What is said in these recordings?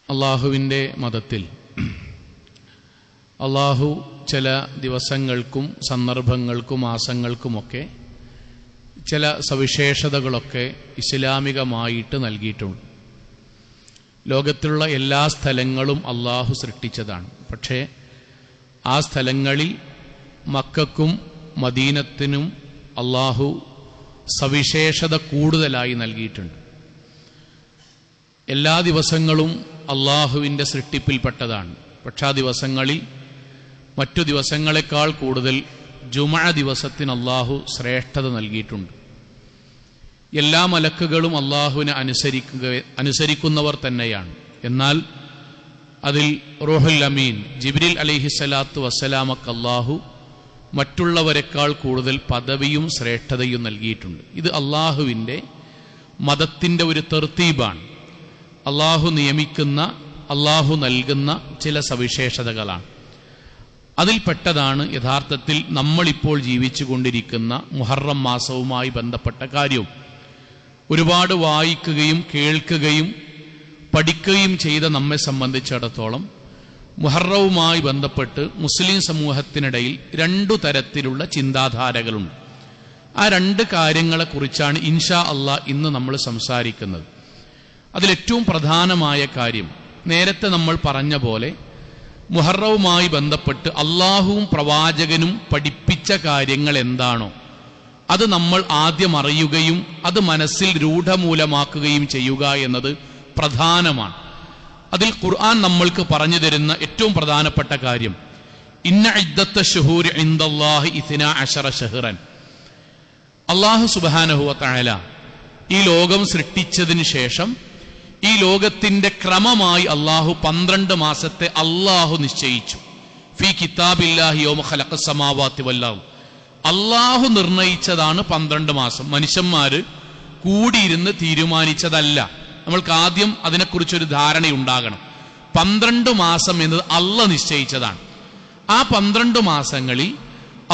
അള്ളാഹുവിൻ്റെ മതത്തിൽ അള്ളാഹു ചില ദിവസങ്ങൾക്കും സന്ദർഭങ്ങൾക്കും മാസങ്ങൾക്കുമൊക്കെ ചില സവിശേഷതകളൊക്കെ ഇസ്ലാമികമായിട്ട് നൽകിയിട്ടുണ്ട്. ലോകത്തിലുള്ള എല്ലാ സ്ഥലങ്ങളും അള്ളാഹു സൃഷ്ടിച്ചതാണ്. പക്ഷേ ആ സ്ഥലങ്ങളിൽ മക്കക്കും മദീനത്തിനും അള്ളാഹു സവിശേഷത കൂടുതലായി നൽകിയിട്ടുണ്ട്. എല്ലാ ദിവസങ്ങളും അള്ളാഹുവിൻ്റെ സൃഷ്ടിപ്പിൽപ്പെട്ടതാണ്. പക്ഷേ ആ ദിവസങ്ങളിൽ മറ്റു ദിവസങ്ങളെക്കാൾ കൂടുതൽ ജുമഅ ദിവസത്തിന് അള്ളാഹു ശ്രേഷ്ഠത നൽകിയിട്ടുണ്ട്. എല്ലാ മലക്കുകളും അള്ളാഹുവിനെ അനുസരിക്കുന്നവർ തന്നെയാണ്. എന്നാൽ അതിൽ റൂഹുൽ അമീൻ ജിബ്രീൽ അലൈഹിസ്സലാത്തു വസ്സലാമക്ക് അള്ളാഹു മറ്റുള്ളവരെക്കാൾ കൂടുതൽ പദവിയും ശ്രേഷ്ഠതയും നൽകിയിട്ടുണ്ട്. ഇത് അള്ളാഹുവിൻ്റെ മതത്തിൻ്റെ ഒരു തർത്തീബാണ്. അള്ളാഹു നിയമിക്കുന്ന, അള്ളാഹു നൽകുന്ന ചില സവിശേഷതകളാണ്. അതിൽപ്പെട്ടതാണ് യഥാർത്ഥത്തിൽ നമ്മളിപ്പോൾ ജീവിച്ചു കൊണ്ടിരിക്കുന്ന മുഹറം മാസവുമായി ബന്ധപ്പെട്ട കാര്യവും. ഒരുപാട് വായിക്കുകയും കേൾക്കുകയും പഠിക്കുകയും ചെയ്ത നമ്മെ സംബന്ധിച്ചിടത്തോളം മുഹറവുമായി ബന്ധപ്പെട്ട് മുസ്ലിം സമൂഹത്തിനിടയിൽ രണ്ടു തരത്തിലുള്ള ചിന്താധാരകളുണ്ട്. ആ രണ്ട് കാര്യങ്ങളെക്കുറിച്ചാണ് ഇൻഷാ അള്ളാഹ് ഇന്ന് നമ്മൾ സംസാരിക്കുന്നത്. അതിലേറ്റവും പ്രധാനമായ കാര്യം, നേരത്തെ നമ്മൾ പറഞ്ഞ പോലെ മുഹറവുമായി ബന്ധപ്പെട്ട് അള്ളാഹുവും പ്രവാചകനും പഠിപ്പിച്ച കാര്യങ്ങൾ എന്താണോ അത് നമ്മൾ ആദ്യം അറിയുകയും അത് മനസ്സിൽ രൂഢമൂലമാക്കുകയും ചെയ്യുക എന്നത് പ്രധാനമാണ്. അതിൽ ഖുർആൻ നമ്മൾക്ക് പറഞ്ഞു തരുന്ന ഏറ്റവും പ്രധാനപ്പെട്ട കാര്യം, ഇന്ന ഇദ്ദത്ത ശുഹൂരി ഇൻദല്ലാഹി 12 ശഹ്റൻ. അല്ലാഹു സുബ്ഹാനഹു വ തആല ഈ ലോകം സൃഷ്ടിച്ചതിന് ശേഷം ഈ ലോകത്തിന്റെ ക്രമമായി അള്ളാഹു 12 മാസത്തെ അള്ളാഹു നിശ്ചയിച്ചു. ഫീ കിതാബില്ലാഹി യൗമ ഖലഖസ് സമാവാതി വൽ അർദ്. അള്ളാഹു നിർണയിച്ചതാണ് 12 മാസം. മനുഷ്യന്മാര് കൂടിയിരുന്ന് തീരുമാനിച്ചതല്ല. നമ്മൾക്ക് ആദ്യം അതിനെക്കുറിച്ചൊരു ധാരണയുണ്ടാകണം. 12 മാസം എന്നത് അള്ളാഹ് നിശ്ചയിച്ചതാണ്. ആ 12 മാസങ്ങളിൽ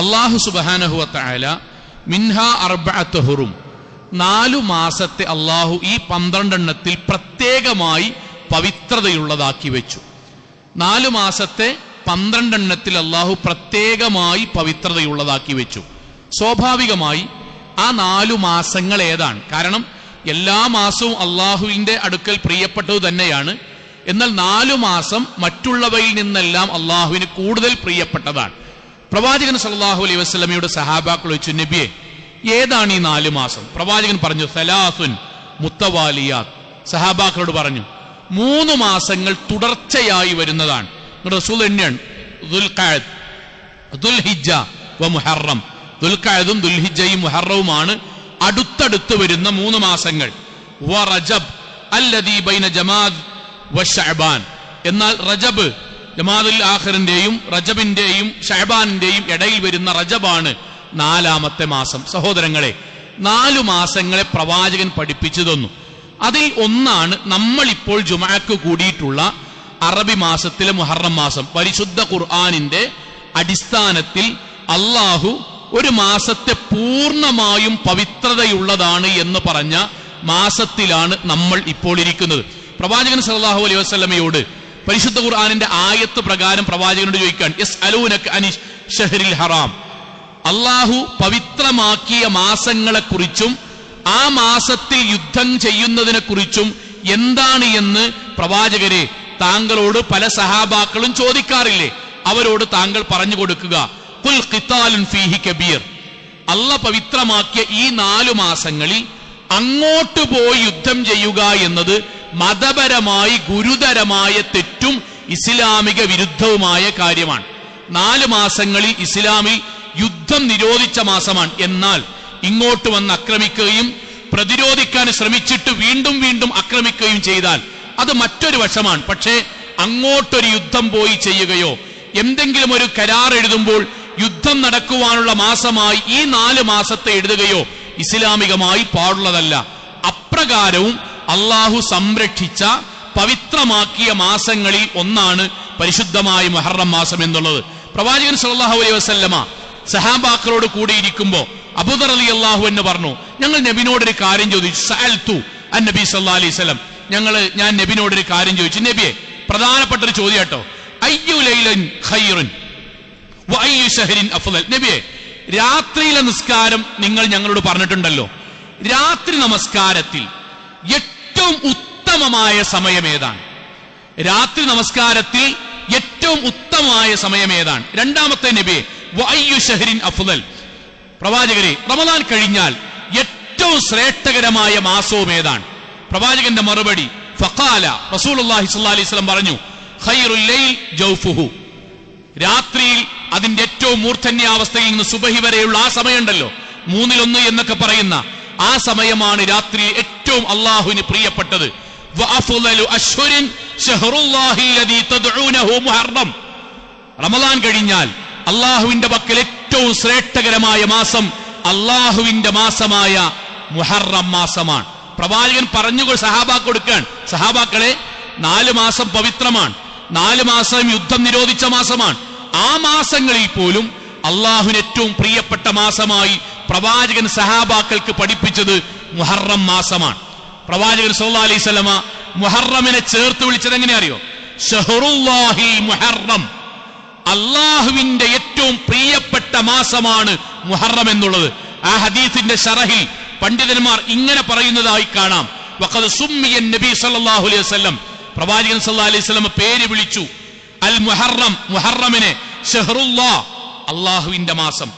അള്ളാഹു സുബ്ഹാനഹു വ തആല മിൻഹാ അർബഅത്തു ഹുറും, 4 മാസത്തെ അള്ളാഹു ഈ 12 എണ്ണത്തിൽ പ്രത്യേകമായി പവിത്രതയുള്ളതാക്കി വെച്ചു. 4 മാസത്തെ 12 എണ്ണത്തിൽ അള്ളാഹു പ്രത്യേകമായി പവിത്രതയുള്ളതാക്കി വെച്ചു. സ്വാഭാവികമായി ആ 4 മാസങ്ങൾ ഏതാണ്? കാരണം എല്ലാ മാസവും അള്ളാഹുവിന്റെ അടുക്കൽ പ്രിയപ്പെട്ടത് തന്നെയാണ്. എന്നാൽ 4 മാസം മറ്റുള്ളവയിൽ നിന്നെല്ലാം അള്ളാഹുവിന് കൂടുതൽ പ്രിയപ്പെട്ടതാണ്. പ്രവാചകൻ സല്ലല്ലാഹു അലൈഹി വസല്ലമയുടെ സഹാബാക്കൾ ചോദിച്ചു, നബിയെ ഏതാണ് ഈ 4 മാസം? പ്രവാചകൻ പറഞ്ഞു, സലാസുൻ മുത്തവാലിയാത്ത്. സഹാബാക്കളോട് പറഞ്ഞു 3 മാസങ്ങൾ തുടർച്ചയായി വരുന്നതാണ്. റസൂൽ തന്നെയാണ് ദുൽഖഅദ്, ദുൽഹിജ്ജ വ മുഹറം. ദുൽഖഅദും ദുൽഹിജ്ജയും മുഹറവുമാണ് അടുത്തടുത്ത് വരുന്ന 3 മാസങ്ങൾ. വ റജബ് അല്ലദീ ബൈന ജമാദ് വ ശഅബാൻ. എന്നാൽ റജബ്, ജമാദുൽ ആഖിറിന്റെയും റജബിന്റെയും ശഅബാനിന്റെയും ഇടയിൽ വരുന്ന റജബാണ് 4ാമത്തെ മാസം. സഹോദരങ്ങളെ, 4 മാസങ്ങളെ പ്രവാചകൻ പഠിപ്പിച്ചു തന്നു. അതിൽ ഒന്നാണ് നമ്മളിപ്പോൾ ജുമഅക്ക് കൂടിയിട്ടുള്ള അറബി മാസത്തിലെ മുഹറം മാസം. പരിശുദ്ധ ഖുർആനിന്റെ അടിസ്ഥാനത്തിൽ അള്ളാഹു ഒരു മാസത്തെ പൂർണ്ണമായും പവിത്രതയുള്ളതാണ് എന്ന് പറഞ്ഞ മാസത്തിലാണ് നമ്മൾ ഇപ്പോൾ ഇരിക്കുന്നത്. പ്രവാചകൻ സല്ലല്ലാഹു അലൈഹി വസല്ലമയോട് പരിശുദ്ധ ഖുർആനിന്റെ ആയത്ത് പ്രകാരം പ്രവാചകനോട് ചോദിക്കാൻ, യസ്അലൂനക അനി ശഹ്റിൽ ഹറാം, അള്ളാഹു പവിത്രമാക്കിയ മാസങ്ങളെക്കുറിച്ചും ആ മാസത്തിൽ യുദ്ധം ചെയ്യുന്നതിനെ കുറിച്ചും എന്താണ് എന്ന് പ്രവാചകരെ താങ്കളോട് പല സഹാബാക്കളും ചോദിക്കാറില്ലേ? അവരോട് താങ്കൾ പറഞ്ഞു കൊടുക്കുക, ഖുൽ ഖിതാലുൻ ഫീഹി കബീർ. അള്ളാഹ് പവിത്രമാക്കിയ ഈ 4 മാസങ്ങളിൽ അങ്ങോട്ട് പോയി യുദ്ധം ചെയ്യുക എന്നത് മതപരമായി ഗുരുതരമായ തെറ്റും ഇസ്ലാമിക വിരുദ്ധവുമായ കാര്യമാണ്. 4 മാസങ്ങളിൽ ഇസ്ലാമിൽ യുദ്ധം നിരോധിച്ച മാസമാണ്. എന്നാൽ ഇങ്ങോട്ട് വന്ന് ആക്രമിക്കുകയും പ്രതിരോധിക്കാൻ ശ്രമിച്ചിട്ട് വീണ്ടും വീണ്ടും ആക്രമിക്കുകയും ചെയ്താൽ അത് മറ്റൊരു വശമാണ്. പക്ഷേ അങ്ങോട്ടൊരു യുദ്ധം പോയി ചെയ്യുകയോ എന്തെങ്കിലും ഒരു കരാർ എഴുതുമ്പോൾ യുദ്ധം നടക്കുവാനുള്ള മാസമായി ഈ 4 മാസത്തെ എഴുതുകയോ ഇസ്ലാമികമായി പാടുള്ളതല്ല. അപ്രകാരവും അള്ളാഹു സംരക്ഷിച്ച പവിത്രമാക്കിയ മാസങ്ങളിൽ ഒന്നാണ് പരിശുദ്ധമായ മുഹറം മാസം എന്നുള്ളത്. പ്രവാചകൻ സല്ലല്ലാഹു അലൈഹി വസല്ലമ സഹാബാക്കളോട് കൂടിയിരിക്കുമ്പോ അബൂദർ റളിയല്ലാഹു അൻഹു പറഞ്ഞു, ഞങ്ങൾ നബിയോടൊരു കാര്യം ചോദിച്ചു. സഅൽതു അന്നബി സല്ലല്ലാഹു അലൈഹി വസല്ലം, ഞാൻ നബിനോട് ഒരു കാര്യം ചോദിച്ചു. നബിയെ, പ്രധാനപ്പെട്ട ഒരു ചോദ്യം കേട്ടോ. അയ്യു ലൈലൻ ഖൈറുൻ വ അയ്യു ശഹരിൻ അഫ്ളൽ. നബിയെ, രാത്രിയിലെ നിസ്കാരം നിങ്ങൾ ഞങ്ങളോട് പറഞ്ഞിട്ടുണ്ടല്ലോ. രാത്രി നമസ്കാരത്തിൽ ഏറ്റവും ഉത്തമമായ സമയം ഏതാണ്? രാത്രി നമസ്കാരത്തിൽ ഏറ്റവും ഉത്തമമായ സമയം ഏതാണ്? രണ്ടാമത്തെ നബിയെ, വ അയ്യു ശഹരിൻ അഫ്ളൽ. പ്രവാചകരെ, റമദാൻ കഴിഞ്ഞാൽ ഏറ്റവും ശ്രേഷ്ഠകരമായ മാസവും ഏതാണ്? പ്രവാചകന്റെ മറുപടി, ഫഖാല റസൂലുള്ളാഹി സ്വല്ലല്ലാഹു അലൈഹി വസല്ലം പറഞ്ഞു, ഖൈറുൽ ലൈൽ ജൗഫുഹു. രാത്രിയിൽ അതിന്റെ ഏറ്റവും മൂർധന്യാവസ്ഥയിൽ നിന്ന് സുബഹി വരെയുള്ള ആ സമയമുണ്ടല്ലോ, 1/3 എന്നൊക്കെ പറയുന്ന ആ സമയമാണ് രാത്രിയിൽ ഏറ്റവും അള്ളാഹുവിന് പ്രിയപ്പെട്ടത്. വഅഫ്ളലു അശ്ഹുരിൻ ശഹ്റുല്ലാഹി അല്ലദീ തദ്ഊനഹു മുഹറം. റമദാൻ കഴിഞ്ഞാൽ അള്ളാഹുവിന്റെ പക്കൽ ഏറ്റവും ശ്രേഷ്ഠകരമായ മാസം അള്ളാഹുവിന്റെ മാസമായ മുഹറം മാസമാണ്. പ്രവാചകൻ പറഞ്ഞു സഹാബാക്ക് കൊടുക്കാൻ, സഹാബാക്കളെ, 4 മാസം പവിത്രമാണ്, 4 മാസം യുദ്ധം നിരോധിച്ച മാസമാണ്. ആ മാസങ്ങളിൽ പോലും അള്ളാഹുവിന് ഏറ്റവും പ്രിയപ്പെട്ട മാസമായി പ്രവാചകൻ സഹാബാക്കൾക്ക് പഠിപ്പിച്ചത് മുഹറം മാസമാണ്. പ്രവാചകൻ സല്ലല്ലാഹു അലൈഹി വസല്ലമ മുഹറമിനെ ചേർത്ത് വിളിച്ചത് എങ്ങനെ അറിയോ? ഷഹ്റുല്ലാഹി മുഹറം. അള്ളാഹുവിന്റെ ഏറ്റവും പ്രിയപ്പെട്ട മാസമാണ് മുഹറം എന്നുള്ളത്. ആ ഹദീസിന്റെ ശറഹിൽ പണ്ഡിതന്മാർ ഇങ്ങനെ പറയുന്നതായി കാണാം. വഖദ് സുമ്മിയ നബി സല്ലല്ലാഹു അലൈഹി വസല്ലം, പ്രവാചകൻ സല്ലല്ലാഹു അലൈഹി വസല്ലം പേര് വിളിച്ചു അൽ മുഹറം, മുഹറമിനെ, ഷഹ്റുല്ലാഹ്, അള്ളാഹുവിന്റെ മാസം.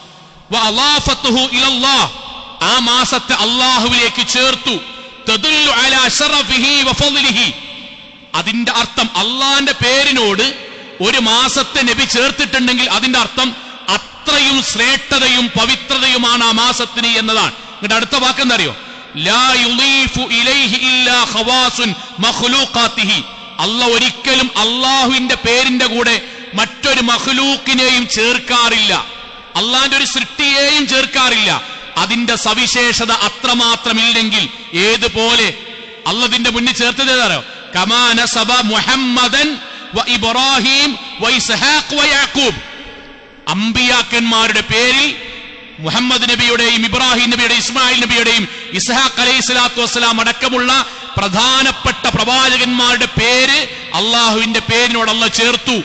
വ അളാഫത്തുഹു ഇലല്ലാഹ്, ആ മാസത്തെ അള്ളാഹുവിലേക്ക് ചേർത്തു. തദുല്ലു അലാ ശറഫിഹി വ ഫളിഹി. അതിന്റെ അർത്ഥം, അള്ളാന്റെ പേരിനോട് ഒരു മാസത്തെ നബി ചേർത്തിട്ടുണ്ടെങ്കിൽ അതിന്റെ അർത്ഥം അത്രയും ശ്രേഷ്ഠതയും പവിത്രതയുമാണ് ആ മാസത്തിന് എന്നതാണ്. എന്നിട്ട് അടുത്ത വാക്കെന്തറിയോ? ലാ യുളീഫു ഇലൈഹി ഇല്ലാ ഖവാസുൻ മഖ്ലൂഖാതിഹി. അല്ലാഹ് ഒരിക്കലും അള്ളാഹുവിന്റെ പേരിന്റെ കൂടെ മറ്റൊരു മഖ്ലൂക്കിനെയും ചേർക്കാറില്ല, അള്ളാന്റെ ഒരു സൃഷ്ടിയെയും ചേർക്കാറില്ല. അതിന്റെ സവിശേഷത അത്രമാത്രമില്ലെങ്കിൽ ഏതുപോലെ അള്ളതിന്റെ മുന്നിൽ ചേർത്തത് ഏതാണോ? കമാ നസബ മുഹമ്മദൻ വ ഇബ്രാഹിം വ ഇസ്ഹാഖ് വ യാക്കൂബ്. അമ്പിയാക്കന്മാരുടെ പേരിൽ മുഹമ്മദ് നബിയുടെയും ഇബ്രാഹിം നബിയുടെയും ഇസ്മായിൽ നബിയുടെയും ഇസ്ഹാഖ് അലൈഹിസ്സലാത്തു വസ്സലാം അടക്കമുള്ള പ്രധാനപ്പെട്ട പ്രവാചകന്മാരുടെ പേര് അള്ളാഹുവിന്റെ പേരിനോട് അള്ളാഹ് ചേർത്തു.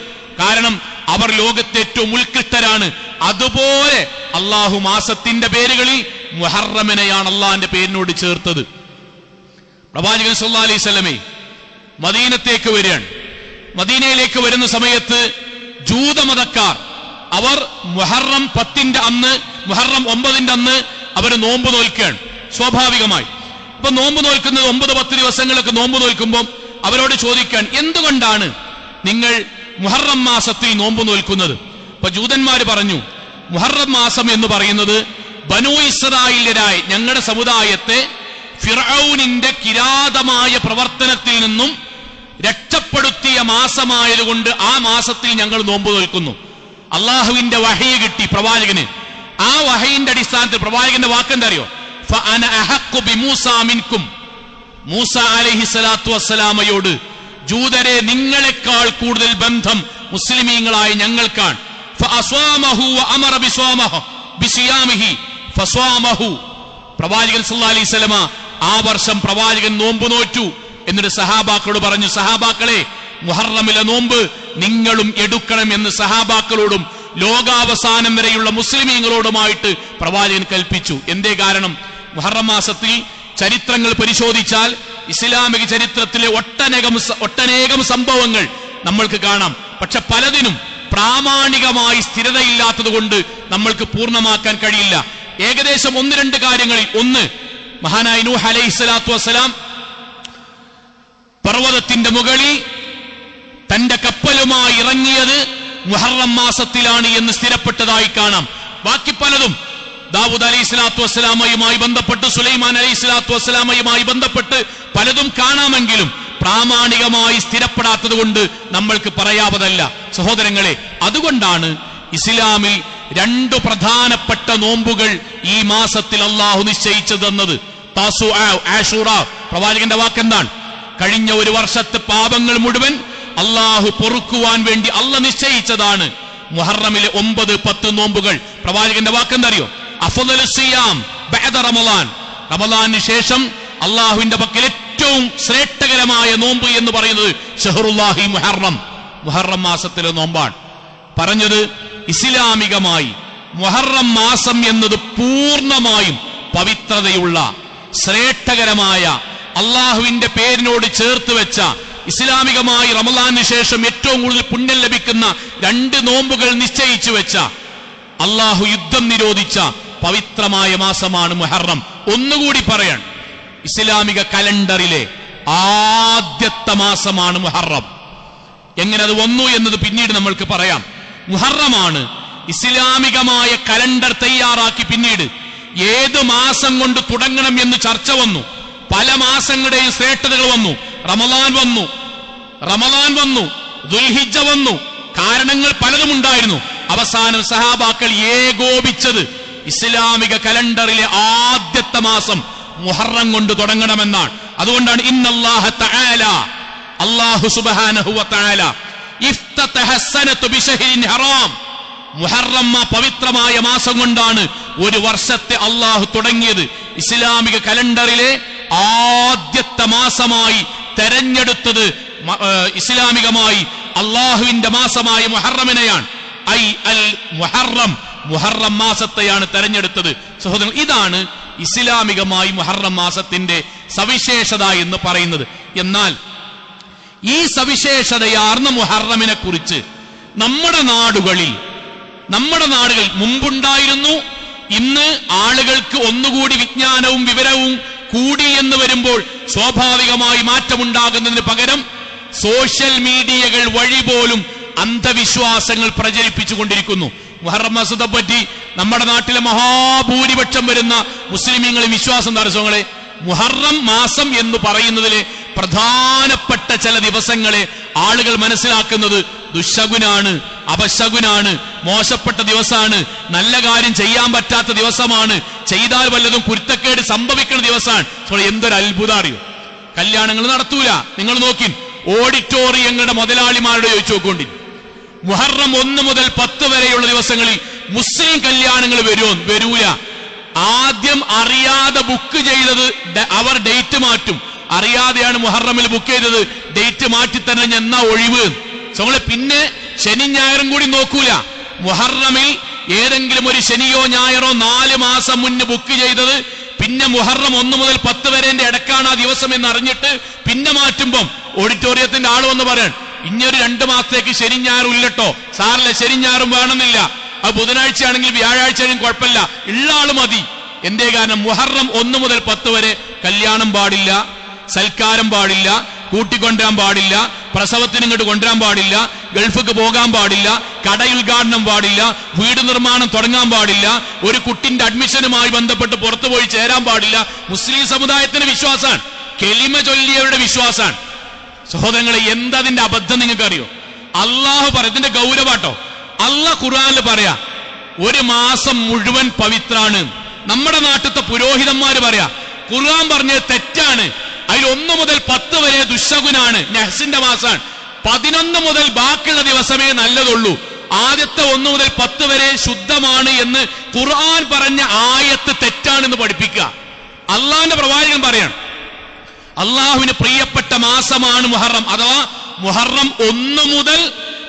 കാരണം അവർ ലോകത്തെ ഏറ്റവും ഉത്കൃഷ്ടരാണ്. അതുപോലെ അള്ളാഹു മാസത്തിന്റെ പേരുകളിൽ മുഹറമിനെയാണ് അള്ളാഹിന്റെ പേരിനോട് ചേർത്തത്. പ്രവാചകൻ സല്ലല്ലാഹു അലൈഹി വസല്ലമേ മദീനത്തേക്ക് വരികയാണ്. മദീനയിലേക്ക് വരുന്ന സമയത്ത് ജൂതമതക്കാർ അവർ മുഹറം 10ന്റെ അന്ന്, മുഹറം 9ന്റെ അന്ന് അവർ നോമ്പ് നോൽക്കുകയാണ് സ്വാഭാവികമായി. ഇപ്പൊ നോമ്പ് നോൽക്കുന്നത് 9-10 ദിവസങ്ങളൊക്കെ നോമ്പ് നോൽക്കുമ്പോൾ അവരോട് ചോദിക്കാൻ, എന്തുകൊണ്ടാണ് നിങ്ങൾ മുഹറം മാസത്തിൽ നോമ്പ് നോൽക്കുന്നത്? അപ്പൊ ജൂതന്മാര് പറഞ്ഞു, മുഹറം മാസം എന്ന് പറയുന്നത് ബനൂ ഇസ്രായേല്യരായ ഞങ്ങളുടെ സമുദായത്തെ ഫിർഔനിന്റെ കിരാതമായ പ്രവർത്തനത്തിൽ നിന്നും രക്ഷപ്പെടുത്തിയ മാസമായതുകൊണ്ട് ആ മാസത്തിൽ ഞങ്ങൾ നോമ്പ് നോൽക്കുന്നു. അള്ളാഹുവിന്റെ വഹയി കിട്ടി പ്രവാചകന്. ആ വഹയിന്റെ അടിസ്ഥാനത്തിൽ പ്രവാചകന്റെ വാക്കെന്താ അറിയോ? ഫഅന അഹഖു ബിമൂസാ മിൻകും. മൂസ അലൈഹിസ്സലാത്തു വസ്സലാമയോട്, ജൂതരെ, നിങ്ങളെക്കാൾ കൂടുതൽ ബന്ധം മുസ്ലിമീങ്ങളായ ഞങ്ങൾക്കാണ്. ഫഅസ്വാമഹു വഅമറ ബിസിയാമിഹി ഫസ്വാമഹു. പ്രവാചകൻ സല്ലല്ലാഹു അലൈഹി വസല്ലമ ആ വർഷം പ്രവാചകൻ നോമ്പ് നോറ്റു. എന്നിട്ട് സഹാബാക്കളോട് പറഞ്ഞു, സഹാബാക്കളെ, മുഹറമിലെ നോമ്പ് നിങ്ങളും എടുക്കണം എന്ന് സഹാബാക്കളോടും ലോകാവസാനം വരെയുള്ള മുസ്ലിമീങ്ങളോടുമായിട്ട് പ്രവാചകൻ കൽപ്പിച്ചു. എന്തേ കാരണം? മുഹറം മാസത്തിൽ ചരിത്രങ്ങൾ പരിശോധിച്ചാൽ ഇസ്ലാമിക ചരിത്രത്തിലെ ഒട്ടനേകം സംഭവങ്ങൾ നമ്മൾക്ക് കാണാം. പക്ഷെ പലതിനും പ്രാമാണികമായി സ്ഥിരതയില്ലാത്തത് കൊണ്ട് നമ്മൾക്ക് പൂർണ്ണമാക്കാൻ കഴിയില്ല. ഏകദേശം 1-2 കാര്യങ്ങളിൽ, ഒന്ന്, മഹാനായ നൂഹ് അലൈഹിസ്സലാത്തു വസ്സലാം പർവ്വതത്തിന്റെ മുകളിൽ തന്റെ കപ്പലുമായി ഇറങ്ങിയത് മുഹറം മാസത്തിലാണ് എന്ന് സ്ഥിരപ്പെട്ടതായി കാണാം. ബാക്കി പലതും ദാവൂദ് അലൈഹിസ്സലാത്തു വസ്സലാമയുമായി ബന്ധപ്പെട്ട്, സുലൈമാൻ അലൈഹിസ്സലാത്തു വസ്സലാമയുമായി ബന്ധപ്പെട്ട് പലതും കാണാമെങ്കിലും പ്രാമാണികമായി സ്ഥിരപ്പെടാത്തത് കൊണ്ട് നമ്മൾക്ക് പറയാവതല്ല. സഹോദരങ്ങളെ, അതുകൊണ്ടാണ് ഇസ്ലാമിൽ 2 പ്രധാനപ്പെട്ട നോമ്പുകൾ ഈ മാസത്തിൽ അള്ളാഹു നിശ്ചയിച്ചതെന്നത്. താസുആ, ആശൂറ. പ്രവാചകന്റെ വാക്കെന്താണ്? കഴിഞ്ഞ ഒരു വർഷത്തെ പാപങ്ങൾ മുഴുവൻ അള്ളാഹു പൊറുക്കുവാൻ വേണ്ടി അള്ളാഹ് നിശ്ചയിച്ചതാണ് മുഹറമിലെ 9-10 നോമ്പുകൾ. പ്രവാചകന്റെ വാക്കെന്തറിയോ? അഫ്ളലു സിയാം ബഅദ റമളാൻ. റമളാനിന് ശേഷം അള്ളാഹുവിന്റെ പക്കൽ ഏറ്റവും ശ്രേഷ്ഠകരമായ നോമ്പ് എന്ന് പറയുന്നത് ഷഹറുല്ലാഹി മുഹറം, മുഹറം മാസത്തിലെ നോമ്പാണ്. പറഞ്ഞത് ഇസ്ലാമികമായി മുഹറം മാസം എന്നത് പൂർണ്ണമായും പവിത്രതയുള്ള ശ്രേഷ്ഠകരമായ അള്ളാഹുവിന്റെ പേരിനോട് ചേർത്ത് വെച്ച ഇസ്ലാമികമായി റമളാനിന് ശേഷം ഏറ്റവും കൂടുതൽ പുണ്യം ലഭിക്കുന്ന 2 നോമ്പുകൾ നിശ്ചയിച്ചു വെച്ച അള്ളാഹു യുദ്ധം നിരോധിച്ച പവിത്രമായ മാസമാണ് മുഹറം. ഒന്നുകൂടി പറയാൻ, ഇസ്ലാമിക കലണ്ടറിലെ ആദ്യത്തെ മാസമാണ് മുഹറം. എങ്ങനെ അത് വന്നു എന്നത് പിന്നീട് നമ്മൾക്ക് പറയാം. മുഹറമാണ് ഇസ്ലാമികമായ കലണ്ടർ തയ്യാറാക്കി പിന്നീട് ഏത് മാസം കൊണ്ട് തുടങ്ങണം എന്ന് ചർച്ച വന്നു. പല മാസങ്ങളുടെയും ശ്രേഷ്ഠതകൾ വന്നു. റമളാൻ വന്നു, ദുൽഹിജ്ജ വന്നു, കാരണങ്ങൾ പലതും ഉണ്ടായിരുന്നു. അവസാനം സഹാബാക്കൾ ഏകോപിച്ചത് ഇസ്ലാമിക കലണ്ടറിലെ ആദ്യത്തെ മാസം മുഹറം കൊണ്ട് തുടങ്ങണമെന്നാണ്. അതുകൊണ്ടാണ് ഇന്നല്ലാഹ തആല, അല്ലാഹു സുബ്ഹാനഹു വ തആല ഇഫ്തതഹ സനത ബിശഹരിൻ ഹറാം, മുഹറം പവിത്രമായ മാസം കൊണ്ടാണ് ഒരു വർഷത്തെ അള്ളാഹു തുടങ്ങിയത്. ഇസ്ലാമിക കലണ്ടറിലെ ആദ്യത്തെ മാസമായി തെരഞ്ഞെടുത്തത് ഇസ്ലാമികമായി അള്ളാഹുവിന്റെ മാസമായ മുഹറമിനെയാണ്. ഐ അൽ മുഹറം, മുഹറം മാസത്തെയാണ് തെരഞ്ഞെടുത്തത്. സഹോദരൻ, ഇതാണ് ഇസ്ലാമികമായി മുഹറം മാസത്തിന്റെ സവിശേഷത എന്ന് പറയുന്നത്. എന്നാൽ ഈ സവിശേഷതയാർന്ന മുഹറമിനെ കുറിച്ച് നമ്മുടെ നാടുകളിൽ മുമ്പുണ്ടായിരുന്നു. ഇന്ന് ആളുകൾക്ക് ഒന്നുകൂടി വിജ്ഞാനവും വിവരവും കൂടി എന്ന് വരുമ്പോൾ സ്വാഭാവികമായി മാറ്റമുണ്ടാകുന്നതിന് പകരം സോഷ്യൽ മീഡിയകൾ വഴി പോലും അന്ധവിശ്വാസങ്ങൾ പ്രചരിപ്പിച്ചുകൊണ്ടിരിക്കുന്നു. മുഹറം മാസത്തെ പറ്റി നമ്മുടെ നാട്ടിലെ മഹാഭൂരിപക്ഷം വരുന്ന മുസ്ലിമീങ്ങൾ വിശ്വാസം തടസ്സങ്ങളെ മുഹറം മാസം എന്ന് പറയുന്നതിലെ പ്രധാനപ്പെട്ട ചില ദിവസങ്ങളെ ആളുകൾ മനസ്സിലാക്കുന്നത് ദുശകുനാണ്, അപശകുനാണ്, മോശപ്പെട്ട ദിവസമാണ്, നല്ല കാര്യം ചെയ്യാൻ പറ്റാത്ത ദിവസമാണ്, ചെയ്താൽ വല്ലതും കുരുത്തക്കേട് സംഭവിക്കുന്ന ദിവസമാണ്. എന്തൊരു അത്ഭുതം അറിയോ! കല്യാണങ്ങൾ നടത്തൂല. നിങ്ങൾ നോക്കി ഓഡിറ്റോറിയങ്ങളുടെ മുതലാളിമാരോട് ചോദിച്ചു നോക്കോണ്ടി, മുഹറം 1 മുതൽ 10 വരെയുള്ള ദിവസങ്ങളിൽ മുസ്ലിം കല്യാണങ്ങൾ വരൂല. ആദ്യം അറിയാതെ ബുക്ക് ചെയ്തത് അവർ ഡേറ്റ് മാറ്റും. അറിയാതെയാണ് മുഹറമിൽ ബുക്ക് ചെയ്തത്, ഡേറ്റ് മാറ്റി തന്നെ എന്നാ ഒഴിവ്. പിന്നെ ശനി ഞായറും കൂടി നോക്കൂല. മുഹറമിൽ ഏതെങ്കിലും ഒരു ശനിയോ ഞായറോ 4 മാസം മുന്നേ ബുക്ക് ചെയ്തത് പിന്നെ മുഹറം 1 മുതൽ 10 വരെന്റെ ഇടക്കാണ് ആ ദിവസം എന്ന് അറിഞ്ഞിട്ട് പിന്നെ മാറ്റുമ്പം ഓഡിറ്റോറിയത്തിന്റെ ആള് വന്ന് പറയാൻ, ഇനിയൊരു 2 മാസത്തേക്ക് ശനി ഞായറും ഇല്ലട്ടോ. സാറില്ല, ശനി ഞായറും വേണമെന്നില്ല. അത് ബുധനാഴ്ച ആണെങ്കിൽ വ്യാഴാഴ്ച ആണെങ്കിൽ കുഴപ്പമില്ല, ഉള്ള ആള് മതി. എന്തേ കാരണം? മുഹറം 1 മുതൽ 10 വരെ കല്യാണം പാടില്ല, സൽക്കാരം പാടില്ല, കൂട്ടിക്കൊണ്ടുവരാൻ പാടില്ല, പ്രസവത്തിന് ഇങ്ങോട്ട് കൊണ്ടുവരാൻ പാടില്ല, ഗൾഫിക്ക് പോകാൻ പാടില്ല, കട ഉദ്ഘാടനം പാടില്ല, വീട് നിർമ്മാണം തുടങ്ങാൻ പാടില്ല, ഒരു കുട്ടിന്റെ അഡ്മിഷനുമായി ബന്ധപ്പെട്ട് പുറത്തുപോയി ചേരാൻ പാടില്ല. മുസ്ലിം സമുദായത്തിന്റെ വിശ്വാസമാണ്, കെലിമ ചൊല്ലിയവരുടെ വിശ്വാസമാണ്. സഹോദരങ്ങളെ, എന്തതിന്റെ അബദ്ധം നിങ്ങൾക്ക് അറിയോ? അള്ളാഹു ഇതിന്റെ ഗൗരവാട്ടോ. അള്ളാഹ് ഖുർആനിൽ പറയാ 1 മാസം മുഴുവൻ പവിത്രാണ്. നമ്മുടെ നാട്ടിലത്തെ പുരോഹിതന്മാര് പറയാ ഖുർആൻ പറഞ്ഞത് തെറ്റാണ്, അതിൽ 1 മുതൽ 10 വരെ ദുശകുനാണ്, നഹ്സിന്റെ മാസാണ്. 11 മുതൽ ബാക്കിയുള്ള ദിവസമേ നല്ലതുള്ളൂ. ആദ്യത്തെ 1 മുതൽ 10 വരെ ശുദ്ധമാണ് എന്ന് ഖുർആൻ പറഞ്ഞ ആയത്ത് തെറ്റാണെന്ന് പഠിപ്പിക്കുക. അള്ളാഹിന്റെ പ്രവാചകൻ പറയാണ് അള്ളാഹുവിന് പ്രിയപ്പെട്ട മാസമാണ് മുഹറം. അഥവാ മുഹറം 1 മുതൽ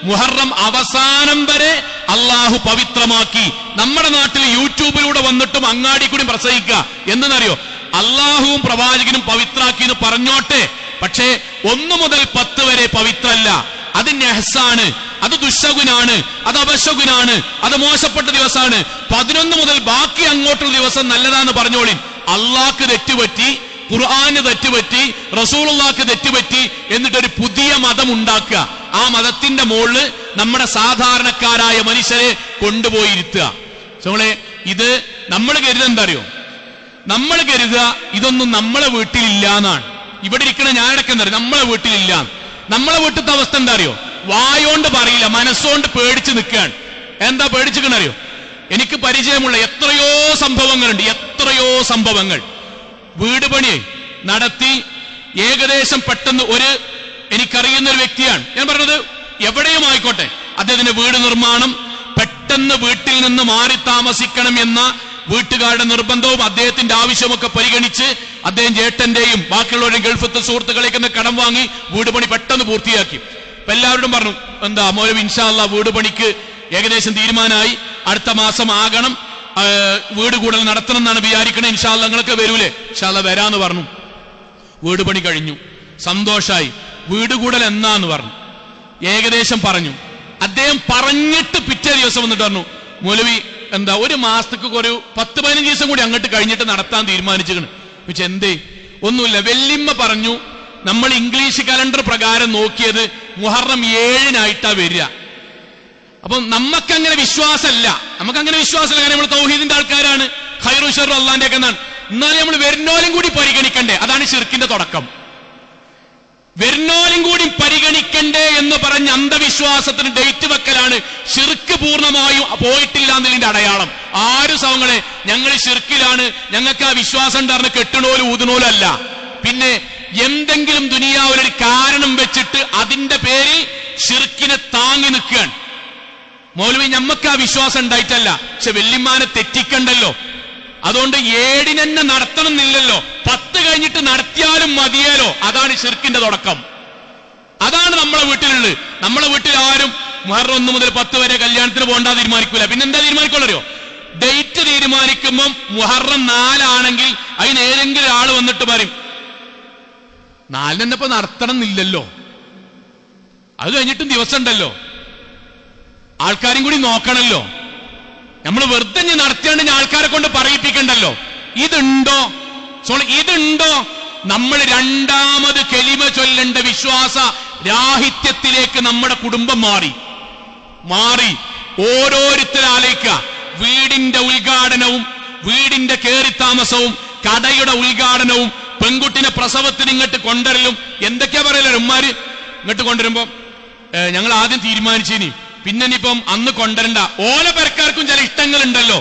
മുഹറം അവസാനം വരെ അള്ളാഹു പവിത്രമാക്കി. നമ്മുടെ നാട്ടിൽ യൂട്യൂബിലൂടെ വന്നിട്ടും അങ്ങാടി കൂടി പ്രസംഗിക്കുക. എന്തെന്നറിയോ? അള്ളാഹുവും പ്രവാചകനും പവിത്രാക്കി എന്ന് പറഞ്ഞോട്ടെ, പക്ഷേ 1 മുതൽ 10 വരെ പവിത്രല്ല. അത് നെഹ്സാണ്, അത് ദുശകുനാണ്, അത് അപശകുനാണ്, അത് മോശപ്പെട്ട ദിവസമാണ്. 11 മുതൽ ബാക്കി അങ്ങോട്ടുള്ള ദിവസം നല്ലതാന്ന് പറഞ്ഞോളിൻ. അള്ളാഹ്ക്ക് തെറ്റുപറ്റി, ഖുർആന് തെറ്റുപറ്റി, റസൂലുള്ളാഹിക്ക് തെറ്റുപറ്റി, എന്നിട്ടൊരു പുതിയ മതം ഉണ്ടാക്കുക. ആ മതത്തിന്റെ മുകളിൽ നമ്മുടെ സാധാരണക്കാരായ മനുഷ്യരെ കൊണ്ടുപോയിരുത്തുക. ഇത് നമ്മൾ കരുതെന്താ അറിയോ? നമ്മൾ കരുതുക ഇതൊന്നും നമ്മളെ വീട്ടിലില്ല എന്നാണ്. ഇവിടെ ഇരിക്കണ ഞാനടക്കം എന്താ അറിയോ? നമ്മളെ വീട്ടിലില്ല. നമ്മളെ വീട്ടിലത്തെ അവസ്ഥ എന്താ അറിയോ? വായോണ്ട് പറയില്ല, മനസ്സോണ്ട് പേടിച്ച് നിൽക്കുകയാണ്. എന്താ പേടിച്ചിരിക്കണറിയോ? എനിക്ക് പരിചയമുള്ള എത്രയോ സംഭവങ്ങളുണ്ട്, എത്രയോ സംഭവങ്ങൾ. വീട് പണി നടത്തി ഏകദേശം പെട്ടെന്ന് എനിക്കറിയുന്ന ഒരു വ്യക്തിയാണ് ഞാൻ പറഞ്ഞത്, എവിടെയും ആയിക്കോട്ടെ, അദ്ദേഹത്തിന്റെ വീട് നിർമ്മാണം പെട്ടെന്ന് വീട്ടിൽ നിന്ന് മാറി താമസിക്കണം എന്ന വീട്ടുകാരുടെ നിർബന്ധവും അദ്ദേഹത്തിന്റെ ആവശ്യമൊക്കെ പരിഗണിച്ച് അദ്ദേഹം ചേട്ടന്റെയും ബാക്കിയുള്ളവരുടെയും ഗൾഫത്തെ സുഹൃത്തുക്കളേക്ക് കടം വാങ്ങി വീട് പണി പെട്ടെന്ന് പൂർത്തിയാക്കി. അപ്പൊ എല്ലാവരോടും പറഞ്ഞു, എന്താ മൗലവി ഇൻഷാ അല്ലാഹ് വീട് പണിക്ക് ഏകദേശം തീരുമാനമായി, അടുത്ത മാസം ആകണം, വീട് കൂടുതൽ നടത്തണം എന്നാണ് വിചാരിക്കണേ, ഇൻഷാ അല്ലാഹ് നിങ്ങളൊക്കെ വരൂലേ? ഇൻഷാ അല്ലാഹ് വരാന്ന് പറഞ്ഞു. വീട് പണി കഴിഞ്ഞു, സന്തോഷായി. വീട് കൂടൽ എന്നാന്ന് പറഞ്ഞു, ഏകദേശം പറഞ്ഞു. അദ്ദേഹം പറഞ്ഞിട്ട് പിറ്റേ ദിവസം വന്നിട്ട് പറഞ്ഞു, മൗലവി എന്താ ഒരു മാസത്തേക്ക് ഒരു 10-15 ദിവസം കൂടി അങ്ങോട്ട് കഴിഞ്ഞിട്ട് നടത്താൻ തീരുമാനിച്ചിരിക്കണ്. പക്ഷെ എന്തേ? ഒന്നുമില്ല, വെല്ലിമ്മ പറഞ്ഞു നമ്മൾ ഇംഗ്ലീഷ് കലണ്ടർ പ്രകാരം നോക്കിയത് മുഹറം 7-നായിട്ടാ വരിക. അപ്പൊ നമുക്കങ്ങനെ വിശ്വാസമല്ല, കാരണം നമ്മൾ തൗഹീദിന്റെ ആൾക്കാരാണ്, ഖൈറു ശർറു അള്ളാന്റെ ഒക്കെ എന്നാണ്. എന്നാലും നമ്മൾ വരുന്നോലും കൂടി പരിഗണിക്കണ്ടേ? അതാണ് ശിർക്കിന്റെ തുടക്കം. വരുന്നോലും കൂടി പരിഗണിക്കണ്ടേ എന്ന് പറഞ്ഞ അന്ധവിശ്വാസത്തിന് ഡേറ്റ് വെക്കലാണ് ശിർക്ക് പൂർണ്ണമായും പോയിട്ടില്ല എന്നതിന്റെ അടയാളം. ആര് സവങ്ങളെ ഞങ്ങൾ ശിർക്കിലാണ്, ഞങ്ങൾക്ക് ആ വിശ്വാസം ഉണ്ടായിരുന്ന കെട്ടണോലും ഊതുണോലും അല്ല. പിന്നെ എന്തെങ്കിലും ദുനിയാവിലൊരു കാരണം വെച്ചിട്ട് അതിന്റെ പേരിൽ ശിർക്കിനെ താങ്ങി നിൽക്കുകയാണ്. മൗലവി ഞമ്മക്ക് ആ വിശ്വാസം ഉണ്ടായിട്ടല്ല, പക്ഷെ വെല്ലിമാനെ തെറ്റിക്കണ്ടല്ലോ, അതുകൊണ്ട് 7-ന് നടത്തണം എന്നില്ലല്ലോ, 10 കഴിഞ്ഞിട്ട് നടത്തിയാലും മതിയാലോ. അതാണ് ശിർക്കിന്റെ തുടക്കം. അതാണ് നമ്മളെ വീട്ടിലുള്ളത്. നമ്മളെ വീട്ടിൽ ആരും മുഹറം 1 മുതൽ 10 വരെ കല്യാണത്തിന് പോകണ്ടാ തീരുമാനിക്കൂല. പിന്നെന്താ തീരുമാനിക്കുള്ളൂ? ഡേറ്റ് തീരുമാനിക്കുമ്പം മുഹറം 4 ആണെങ്കിൽ അതിന് ഏതെങ്കിലും ആള് വന്നിട്ട് പറയും 4 ഇപ്പൊ നടത്തണം എന്നില്ലല്ലോ, അത് കഴിഞ്ഞിട്ടും ദിവസം ഉണ്ടല്ലോ, ആൾക്കാരും കൂടി നോക്കണല്ലോ, നമ്മൾ വെറുതെ നടത്തിയാണ്ട് ആൾക്കാരെ കൊണ്ട് പറയിപ്പിക്കണ്ടല്ലോ. ഇതുണ്ടോ? നമ്മൾ രണ്ടാമത് കലിമ ചൊല്ലേണ്ട വിശ്വാസ രാഹിത്യത്തിലേക്ക് നമ്മുടെ കുടുംബം മാറി. ഓരോരുത്തരാലേക്ക വീടിന്റെ ഉദ്ഘാടനവും വീടിന്റെ കേറിത്താമസവും കടയുടെ ഉദ്ഘാടനവും പെൺകുട്ടിനെ പ്രസവത്തിന് ഇങ്ങോട്ട് കൊണ്ടുവരലും എന്തൊക്കെയാ പറയല്ലോ ഉമ്മാര്. ഇങ്ങോട്ട് കൊണ്ടുവരുമ്പോ ഞങ്ങൾ ആദ്യം തീരുമാനിച്ചിനി, പിന്നെ ഇനിയിപ്പം അന്ന് കൊണ്ടുവരണ്ട. ഓല പെരക്കാർക്കും ചില ഇഷ്ടങ്ങളുണ്ടല്ലോ.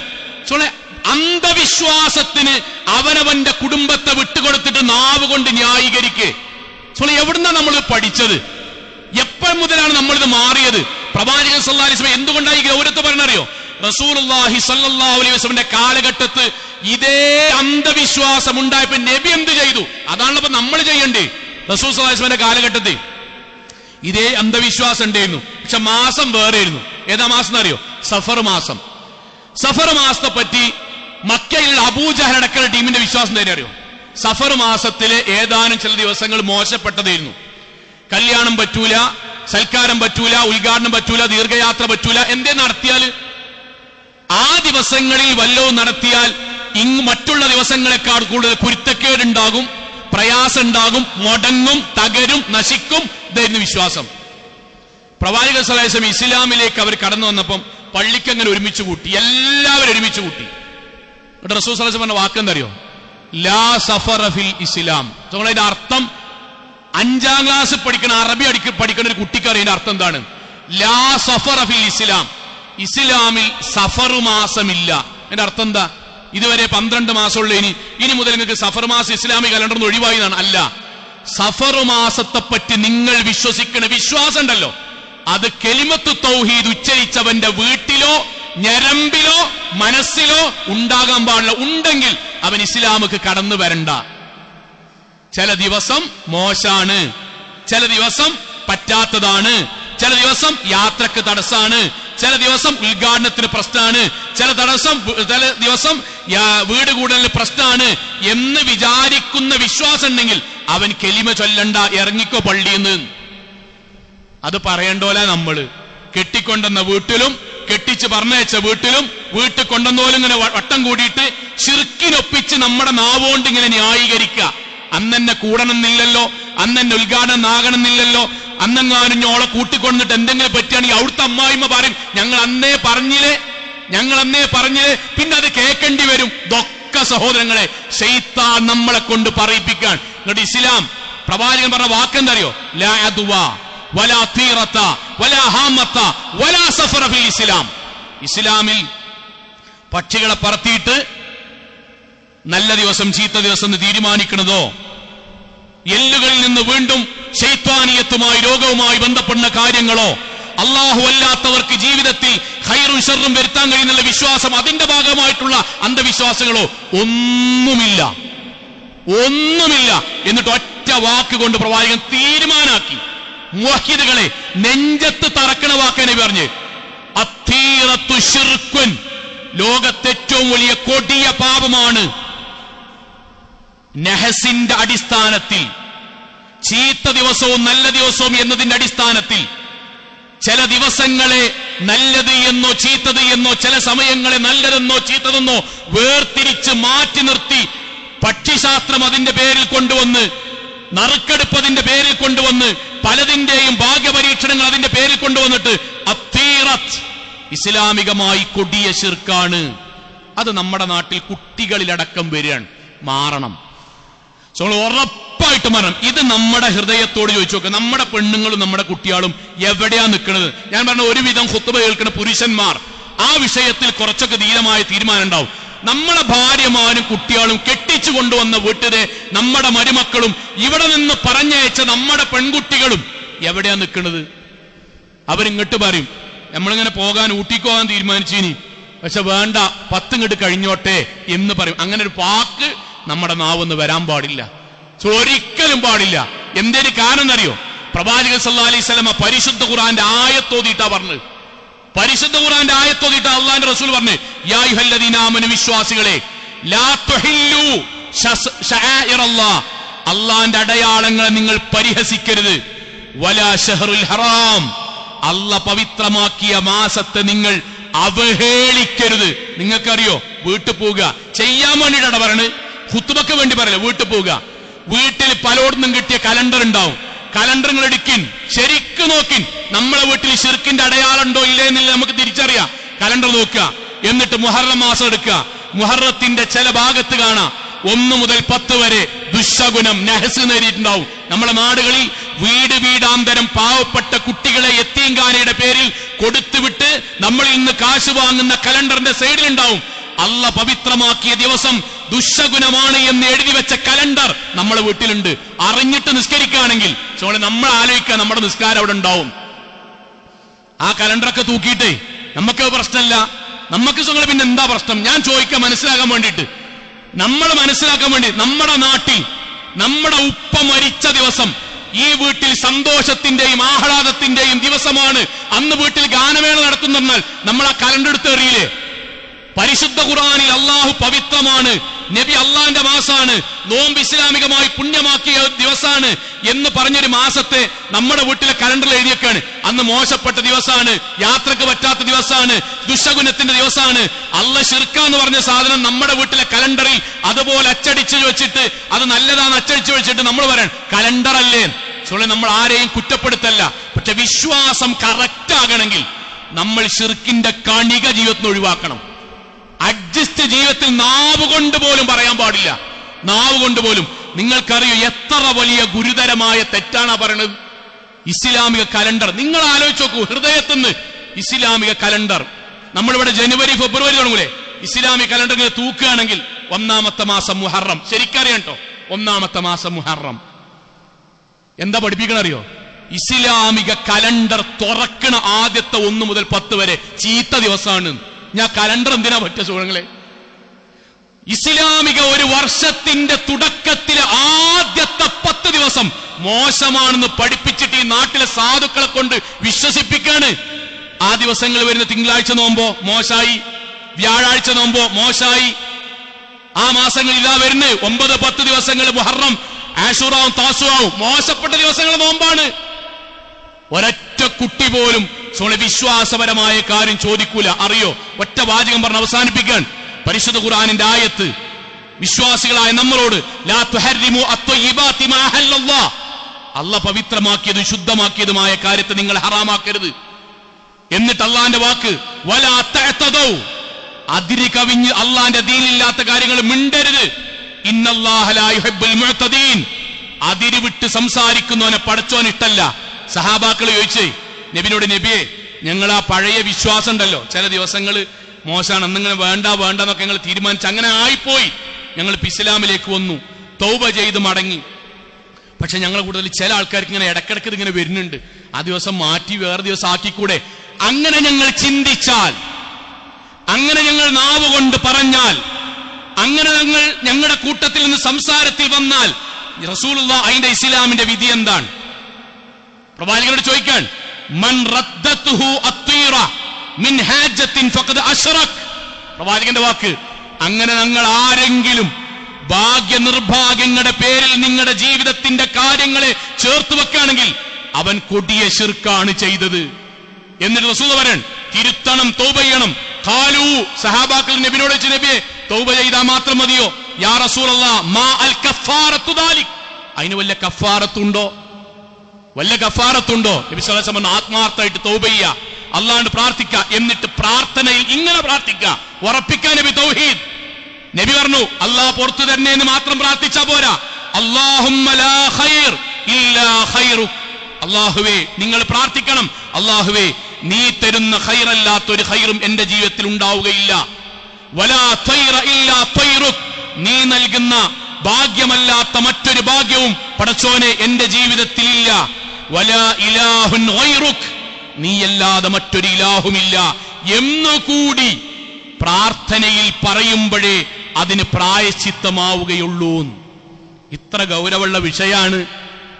അന്ധവിശ്വാസത്തിന് അവനവന്റെ കുടുംബത്തെ വിട്ടുകൊടുത്തിട്ട് നാവ് കൊണ്ട് ന്യായീകരിക്കേ. എവിടുന്നാ നമ്മൾ പഠിച്ചത്? എപ്പോൾ മുതലാണ് നമ്മളിത് മാറിയത്? പ്രവാചകൻ സല്ലല്ലാഹു അലൈഹി വസല്ലം എന്തുകൊണ്ടായി ഗൗരവത്തെ പറഞ്ഞറിയോ? റസൂലുള്ളാഹി സ്വല്ലല്ലാഹു അലൈഹി വസല്ലമിന്റെ കാലഘട്ടത്ത് ഇതേ അന്ധവിശ്വാസം ഉണ്ടായപ്പോ നബി എന്ത് ചെയ്തു? അതാണല്ലോ നമ്മൾ ചെയ്യണ്ടേ. റസൂൽ സല്ലല്ലാഹു അലൈഹി വസല്ലമിന്റെ കാലഘട്ടത്തിൽ ഇതേ അന്ധവിശ്വാസം ഉണ്ടായിരുന്നു, പക്ഷെ മാസം വേറെയായിരുന്നു. ഏതാ മാസം എന്നറിയോ? സഫർ മാസം. സഫർ മാസത്തെ പറ്റി മക്കയിലുള്ള അബൂജഹൽ അടക്കമുള്ള ടീമിന്റെ വിശ്വാസം തന്നെ അറിയോ? സഫർ മാസത്തിലെ ഏതാനും ചില ദിവസങ്ങൾ മോശപ്പെട്ടതായിരുന്നു. കല്യാണം പറ്റൂല, സൽക്കാരം പറ്റൂല, ഉദ്ഘാടനം പറ്റൂല, ദീർഘയാത്ര പറ്റൂല. എന്തേ നടത്തിയാൽ? ആ ദിവസങ്ങളിൽ വല്ലതും നടത്തിയാൽ മറ്റുള്ള ദിവസങ്ങളെക്കാൾ കൂടുതൽ കുരുത്തക്കേടുണ്ടാകും, പ്രയാസം ഉണ്ടാകും, മുടങ്ങും, തകരും, നശിക്കും. ഇതായിരുന്നു വിശ്വാസം. പ്രവാചകൻ സല്ലല്ലാഹു അലൈഹി വസല്ലം ഇസ്ലാമിലേക്ക് അവർ കടന്നു വന്നപ്പം പള്ളിക്ക് അങ്ങനെ ഒരുമിച്ച് കൂട്ടി, എല്ലാവരും ഒരുമിച്ച് കൂട്ടി. റസൂൽ സല്ലല്ലാഹു അലൈഹി വസല്ലം പറഞ്ഞ വാക്കെന്തറിയോ? ലാ സഫറ ഫിൽ ഇസ്ലാം. അതിന്റെ അർത്ഥം 5ാം ക്ലാസ് പഠിക്കുന്ന അറബി പഠിക്കുന്ന ഒരു കുട്ടിക്ക് അറിയുന്ന അർത്ഥം എന്താണ്? ലാ സഫറ ഫിൽ ഇസ്ലാം. ഇസ്ലാമിൽ സഫർ മാസമില്ല. എന്റെ അർത്ഥം എന്താ? ഇതുവരെ 12 മാസമുള്ള ഇനി മുതൽ നിങ്ങൾക്ക് സഫർ മാസം ഇസ്ലാമിക് കലണ്ടറിന് ഒഴിവായി എന്നാണ്. അല്ല, സഫർ മാസത്തെ പറ്റി നിങ്ങൾ വിശ്വസിക്കുന്ന വിശ്വാസം ഉണ്ടല്ലോ, അത് കലിമത്തു തൗഹീദ് ഉച്ചരിച്ചവന്റെ വീട്ടിലോ ഞരമ്പിലോ മനസ്സിലോ ഉണ്ടാകാൻ പാടില്ല. ഉണ്ടെങ്കിൽ അവൻ ഇസ്ലാമിക്ക് കടന്നു വരണ്ട. ചില ദിവസം മോശാണ്, ചില ദിവസം പറ്റാത്തതാണ്, ചില ദിവസം യാത്രക്ക് തടസ്സാണ്, ചില ദിവസം ഉദ്ഘാടനത്തിന് പ്രശ്നമാണ്, ചില ദിവസം വീട് കൂടലിന് പ്രശ്നമാണ് എന്ന് വിചാരിക്കുന്ന വിശ്വാസം ഉണ്ടെങ്കിൽ അവൻ കലിമ ചൊല്ലണ്ട, ഇറങ്ങിക്കോ പള്ളിന്ന്. അത് പറയണ്ടോല. നമ്മള് കെട്ടിക്കൊണ്ടെന്ന വീട്ടിലും കെട്ടിച്ച് പറഞ്ഞയച്ച വീട്ടിലും വീട്ടിൽ കൊണ്ടുവന്നോലും ഇങ്ങനെ വട്ടം കൂടിയിട്ട് ശിർക്കിനൊപ്പിച്ച് നമ്മുടെ നാവുകൊണ്ട് ഇങ്ങനെ ന്യായീകരിക്കുക. അന്നെന്നെ കൂടണമെന്നില്ലല്ലോ, അന്നെന്നെ ഉദ്ഘാടനം ആകണമെന്നില്ലല്ലോ, അന്നെങ്ങാനും ഓളെ കൂട്ടിക്കൊണ്ടിട്ട് എന്തെങ്കിലും പറ്റുകയാണെങ്കിൽ അവിടുത്തെ അമ്മായിമ്മ പറയും ഞങ്ങൾ അന്നേ പറഞ്ഞില്ലേ. പിന്നെ അത് കേൾക്കേണ്ടി വരും. ഇതൊക്കെ സഹോദരങ്ങളെ ശൈത്താൻ നമ്മളെ കൊണ്ട് പറയിപ്പിക്കാൻ. എന്നിട്ട് ഇസ്ലാം പ്രവാചകൻ പറഞ്ഞ വാക്കെന്തറിയോ? ലാ അദ്വാ വലാ തീറത വലാ ഹാമത വലാ സഫറ ഫിൽ ഇസ്ലാം. ഇസ്ലാമിൽ പക്ഷികളെ പറത്തിയിട്ട് നല്ല ദിവസം ചീത്ത ദിവസം എന്ന് തീരുമാനിക്കുന്നതോ, എല്ലുകളിൽ നിന്ന് വീണ്ടും ശൈത്വാനിയത്തുമായി രോഗവുമായി ബന്ധപ്പെടുന്ന കാര്യങ്ങളോ, അള്ളാഹു അല്ലാത്തവർക്ക് ജീവിതത്തിൽ ഖൈറും ഷർറും വരുത്താൻ കഴിയുന്നുള്ള വിശ്വാസം, അതിന്റെ ഭാഗമായിട്ടുള്ള അന്ധവിശ്വാസങ്ങളോ ഒന്നുമില്ല. എന്നിട്ട് ഒറ്റ വാക്കുകൊണ്ട് പ്രവാചകൻ തീരുമാനാക്കി, മുവഹിദുകളെ നെഞ്ചത്ത് തറക്കണ വാക്കനെ പറഞ്ഞ്, അത്തീറത്തു ശിർക്കുൻ, ലോകത്തെ ഏറ്റവും വലിയ കൊടിയ പാപമാണ്. നഹസിന്റെ അടിസ്ഥാനത്തിൽ, ചീത്ത ദിവസവും നല്ല ദിവസവും എന്നതിന്റെ അടിസ്ഥാനത്തിൽ ചില ദിവസങ്ങളെ നല്ലത് എന്നോ ചീത്തത് എന്നോ, ചില സമയങ്ങളെ നല്ലതെന്നോ ചീത്തതെന്നോ വേർതിരിച്ച് മാറ്റി നിർത്തി പക്ഷിശാസ്ത്രം അതിന്റെ പേരിൽ കൊണ്ടുവന്ന്, നറുക്കെടുപ്പ് അതിന്റെ പേരിൽ കൊണ്ടുവന്ന്, പലതിന്റെയും ഭാഗ്യപരീക്ഷണങ്ങൾ അതിന്റെ പേരിൽ കൊണ്ടുവന്നിട്ട് അത്തീറത്ത് ഇസ്ലാമികമായി കൊടിയ ശിർക്കാണ്. അത് നമ്മുടെ നാട്ടിൽ കുട്ടികളിലടക്കം വരികയാണ്. മാറണം, ഉറപ്പായിട്ട് മാറണം. ഇത് നമ്മുടെ ഹൃദയത്തോട് ചോദിച്ചു നോക്കുക. നമ്മുടെ പെണ്ണുങ്ങളും നമ്മുടെ കുട്ടികളും എവിടെയാ നിൽക്കുന്നത്? ഞാൻ പറഞ്ഞ ഒരുവിധം ഖുത്ബ കേൾക്കുന്ന പുരുഷന്മാർ ആ വിഷയത്തിൽ കുറച്ചൊക്കെ ധീരമായ തീരുമാനം ഉണ്ടാവും. നമ്മളെ ഭാര്യമാരും കുട്ടികളും കെട്ടിച്ചു കൊണ്ടുവന്ന വീട്ടിലെ നമ്മുടെ മരുമക്കളും ഇവിടെ നിന്ന് പറഞ്ഞയച്ച നമ്മുടെ പെൺകുട്ടികളും എവിടെയാ നിൽക്കുന്നത്? അവരിങ്ങോട്ട് പറയും, നമ്മളിങ്ങനെ പോകാൻ ഊട്ടിക്കോകാൻ തീരുമാനിച്ചിനി, പക്ഷെ വേണ്ട 10 ഇങ്ങോട്ട് കഴിഞ്ഞോട്ടെ എന്ന് പറയും. അങ്ങനെ ഒരു വാക്ക് നമ്മുടെ നാവൊന്ന് വരാൻ പാടില്ല, ഒരിക്കലും പാടില്ല. എന്തൊരു കാരണം എന്നറിയോ? പ്രവാചകൻ സല്ലല്ലാഹു അലൈഹി വസല്ലം പരിശുദ്ധ ഖുർആന്റെ ആയത്തോതിയിട്ടാ പറഞ്ഞത്. പരിശുദ്ധ ഖുർആന്റെ ആയത്തോതിയിട്ടാ അള്ളാന്റെ റസൂൽ പറഞ്ഞു, യാ അയ്യുഹല്ലദീന ആമനു, വിശ്വാസികളെ, ലാ തുഹില്ലു ശആഇറല്ലാഹ്, അള്ളാന്റെ അടയാളങ്ങളെ നിങ്ങൾ പരിഹസിക്കരുത്. വലാ ശഹറുൽ ഹറാം, അള്ളാഹ് പവിത്രമാക്കിയ മാസത്തെ നിങ്ങൾ അവഹേളിക്കരുത്. നിങ്ങൾക്കറിയോ, വീട്ടിൽ പോവുക ചെയ്യാൻ വേണ്ടിയിട്ടാണ് പറയുന്നത്, ഖുത്ബക്ക് വേണ്ടി പറയല. വീട്ടിൽ പോവുക, വീട്ടിൽ പലയിടത്തും കിട്ടിയ കലണ്ടർ ഉണ്ടാവും, കലണ്ടറുകൾ എടുക്കിൻ, ശരിക്ക് നോക്കിൻ, നമ്മളെ വീട്ടിൽ ശിർക്കിന്റെ അടയാളം ഉണ്ടോ ഇല്ലേ എന്നില്ല നമുക്ക് തിരിച്ചറിയാം. കലണ്ടർ നോക്കുക, എന്നിട്ട് മുഹറം മാസം എടുക്കുക. മുഹറത്തിന്റെ ചില ഭാഗത്ത് കാണാം 1 മുതൽ 10 വരെ ദുശകുനം, നഹസ് നേരിട്ടുണ്ടാവും. നമ്മളെ നാടുകളിൽ വീടാന്തരം പാവപ്പെട്ട കുട്ടികളെ യത്തീംഖാനയുടെ പേരിൽ കൊടുത്തുവിട്ട് നമ്മളിൽ നിന്ന് കാശ് വാങ്ങുന്ന കലണ്ടറിന്റെ സൈഡിലുണ്ടാവും, അള്ളാഹ് പവിത്രമാക്കിയ ദിവസം ദുശകുനമാണ് എന്ന് എഴുതി വെച്ച കലണ്ടർ നമ്മളെ വീട്ടിലുണ്ട്. അറിഞ്ഞിട്ട് നിസ്കരിക്കുകയാണെങ്കിൽ നമ്മൾ ആലോചിക്കുക, നമ്മുടെ നിസ്കാരം അവിടെ ഉണ്ടാവും. ആ കലണ്ടറൊക്കെ തൂക്കിയിട്ടേ നമുക്ക് പ്രശ്നമില്ല. നമുക്ക് പിന്നെ എന്താ പ്രശ്നം? ഞാൻ ചോദിക്കാം മനസ്സിലാക്കാൻ വേണ്ടിയിട്ട്, നമ്മൾ മനസ്സിലാക്കാൻ വേണ്ടി. നമ്മുടെ നാട്ടിൽ നമ്മുടെ ഉപ്പ മരിച്ച ദിവസം ഈ വീട്ടിൽ സന്തോഷത്തിന്റെയും ആഹ്ലാദത്തിന്റെയും ദിവസമാണ്, അന്ന് വീട്ടിൽ ഗാനമേള നടത്തുന്നെന്നാൽ നമ്മൾ ആ കലണ്ടർ എടുത്ത് എറിയില്ലേ? പരിശുദ്ധ ഖുർആനിൽ അള്ളാഹു പവിത്രമാണ്, നബി അള്ളാന്റെ മാസാണ്, നോമ്പ് ഇസ്ലാമികമായി പുണ്യമാക്കിയ ദിവസമാണ് എന്ന് പറഞ്ഞൊരു മാസത്തെ നമ്മുടെ വീട്ടിലെ കലണ്ടറിൽ എഴുതിയേക്കാണ്. അന്ന് മോശപ്പെട്ട ദിവസമാണ്, യാത്രക്ക് പറ്റാത്ത ദിവസമാണ്, ദുശകുനത്തിന്റെ ദിവസമാണ്. അള്ളാഹ് ശിർക്കാന്ന് പറഞ്ഞ സാധനം നമ്മുടെ വീട്ടിലെ കലണ്ടറിൽ അതുപോലെ അച്ചടിച്ചു വെച്ചിട്ട്, അത് നല്ലതാന്ന് അച്ചടിച്ചു വെച്ചിട്ട് നമ്മൾ പറയാൻ കലണ്ടർ അല്ലേ? നമ്മൾ ആരെയും കുറ്റപ്പെടുത്തല്ല. പക്ഷെ വിശ്വാസം കറക്റ്റ് ആകണമെങ്കിൽ നമ്മൾ ശിർക്കിന്റെ കണിക ജീവിതത്തിൽ ഒഴിവാക്കണം. അഡ്ജസ്റ്റ് ജീവിതത്തിൽ നാവ് കൊണ്ട് പോലും പറയാൻ പാടില്ല. നാവ് കൊണ്ട് പോലും. നിങ്ങൾക്കറിയോ എത്ര വലിയ ഗുരുതരമായ തെറ്റാണ് പറയണത്? ഇസ്ലാമിക കലണ്ടർ നിങ്ങൾ ആലോചിച്ച് നോക്കൂ. ഹൃദയത്തിന്ന് ഇസ്ലാമിക കലണ്ടർ നമ്മളിവിടെ ജനുവരി ഫെബ്രുവരി തുടങ്ങൂലേ? ഇസ്ലാമിക കലണ്ടർ ഇങ്ങനെ തൂക്കുകയാണെങ്കിൽ 1-ാമത്തെ മാസം മുഹറം. ശരിക്കറിയാം കേട്ടോ, 1-ാമത്തെ മാസം മുഹറം. എന്താ പഠിപ്പിക്കണറിയോ? ഇസ്ലാമിക കലണ്ടർ തുറക്കണ ആദ്യത്തെ 1 മുതൽ 10 വരെ ചീത്ത ദിവസമാണ്. ഞാൻ കലണ്ടർ എന്തിനാ പറ്റിയ സുഹൃങ്ങളെ? ഇസ്ലാമിക ഒരു വർഷത്തിന്റെ തുടക്കത്തിലെ ആദ്യത്തെ 10 ദിവസം മോശമാണെന്ന് പഠിപ്പിച്ചിട്ട് ഈ നാട്ടിലെ സാധുക്കളെ കൊണ്ട് വിശ്വസിപ്പിക്കാണ്. ആ ദിവസങ്ങൾ വരുന്ന തിങ്കളാഴ്ച നോമ്പോ മോശായി, വ്യാഴാഴ്ച നോമ്പോ മോശായി. ആ മാസങ്ങൾ ഇതാ വരുന്നത് 9-10 ദിവസങ്ങൾ മുഹറം, ആശൂറാവും താസുവാവും മോശപ്പെട്ട ദിവസങ്ങൾ നോമ്പാണ്. ഒരൊറ്റ കുട്ടി പോലും വിശ്വാസപരമായ കാര്യം ചോദിക്കൂല. അറിയോ? ഒറ്റ വാചകം പറഞ്ഞ് അവസാനിപ്പിക്കാൻ പരിശുദ്ധ ഖുർആനിന്റെ ആയത്ത് വിശ്വാസികളായ നമ്മളോട്, ലാ തുഹർരിമു അത്വയ്യിബാതി മാ അഹല്ലല്ലാഹ്, അല്ലാഹ് പവിത്രമാക്കിയതും ശുദ്ധമാക്കിയതുമായ കാര്യത്തെ നിങ്ങൾ ഹറാമാക്കരുത്. എന്നിട്ട് അള്ളാന്റെ വാക്ക്, വലാ തഅതദൗ, അതിര് കവിഞ്ഞ് അള്ളാന്റെ ദീനില്ലാത്ത കാര്യങ്ങൾ മിണ്ടരുത്. ഇന്നല്ലാഹ ലാ യുഹിബ്ബുൽ മുഅ്തദീൻ, അതിര് വിട്ട് സംസാരിക്കുന്നവനെ പടച്ചോൻ ഇഷ്ടല്ല. സഹാബാക്കൾ ചോദിച്ചേ നബിനോട്, നബിയെ ഞങ്ങൾ ആ പഴയ വിശ്വാസം ഉണ്ടല്ലോ, ചില ദിവസങ്ങൾ മോശമാണ്, അന്നിങ്ങനെ വേണ്ട എന്നൊക്കെ ഞങ്ങൾ തീരുമാനിച്ച് അങ്ങനെ ആയിപ്പോയി, ഞങ്ങൾ ഇസ്ലാമിലേക്ക് വന്നു, തൗബ ചെയ്ത് മടങ്ങി. പക്ഷെ ഞങ്ങളെ കൂടുതൽ ചില ആൾക്കാർക്ക് ഇങ്ങനെ ഇടക്കിടക്ക് ഇങ്ങനെ വരുന്നുണ്ട്. ആ ദിവസം മാറ്റി വേറെ ദിവസം ആക്കിക്കൂടെ? അങ്ങനെ ഞങ്ങൾ ചിന്തിച്ചാൽ, അങ്ങനെ ഞങ്ങൾ നാവ് കൊണ്ട് പറഞ്ഞാൽ, അങ്ങനെ ഞങ്ങളുടെ കൂട്ടത്തിൽ നിന്ന് സംസാരത്തിൽ വന്നാൽ റസൂലുള്ളാഹി അതിന്റെ ഇസ്ലാമിന്റെ വിധി എന്താണ്? പ്രവാചകനോട് ചോദിക്കാൻ, മൻ റദ്ദത്തുഹു അത്തീറ മിൻ ഹാജത്തിൻ ഫഖദ് അശ്റക്. പ്രവാചകന്റെ വാക്ക്. അങ്ങനെ ഞങ്ങൾ ആരെങ്കിലും ഭാഗ്യനിർഭാഗ്യങ്ങളുടെ പേരിൽ നിങ്ങളുടെ ജീവിതത്തിന്റെ കാര്യങ്ങളെ ചേർത്ത് വെക്കുകയാണെങ്കിൽ അവൻ കൊടിയ ശിർക്കാണ് ചെയ്തത്. എന്നിട്ട് റസൂൽ പറയൻ, തിരുത്തണം, തൗബ ചെയ്യണം. ഖാലൂ, സഹാബാക്കൾ നബിയോട് ചോദിച്ചു, നബിയെ തൗബ ചെയ്താൽ മാത്രം മതിയോ? യാ റസൂലല്ലാഹ്, മാ അൽ കഫാറത്തു ദാലിക്. അതിന് വല്ല കഫാറത്തുണ്ടോ? വല്ല കഫാറത്തുണ്ടോ? നബി സല്ലല്ലാഹു അലൈഹി വസല്ലം ആത്മാർത്ഥമായിട്ട് തൗബ ചെയ്യുക, അല്ലാഹുവിനോട് പ്രാർത്ഥിക്കുക. എന്നിട്ട് പ്രാർത്ഥനയിൽ ഇങ്ങനെ പ്രാർത്ഥിക്കുക, ഉറപ്പിക്കാൻ നബി തൗഹീദ്. നബി പറഞ്ഞു, അല്ലാഹ് പുറത്തു തരണേ എന്ന് മാത്രം പ്രാർത്ഥിച്ചാ പോരാ. അല്ലാഹുമ്മ ലാ ഖൈർ ഇല്ലാ ഖൈറുക്. അല്ലാഹുവേ, നിങ്ങൾ പ്രാർത്ഥിക്കണം, അല്ലാഹുവേ നീ തരുന്ന ഖൈറല്ലാത്തൊരു ഖൈറും എന്റെ ജീവിതത്തിൽ ഉണ്ടാവുകയില്ല. വലാ ഖൈറ ഇല്ലാ ഖൈറുക്. നീ നൽകുന്ന ഭാഗ്യമല്ലാത്ത മറ്റൊരു ഭാഗ്യവും പടച്ചോനെ എന്റെ ജീവിതത്തിൽ ഇല്ല. വലാ ഇലാഹുൻ ഗൈറുക്. നീയല്ലാതെ മറ്റൊരു ഇലാഹുമില്ല എന്നുകൂടി പ്രാർത്ഥനയിൽ പറയുമ്പോഴേ അതിന് പ്രായശ്ചിത്തമാവുകയുള്ളൂ. ഇത്ര ഗൗരവമുള്ള വിഷയമാണ്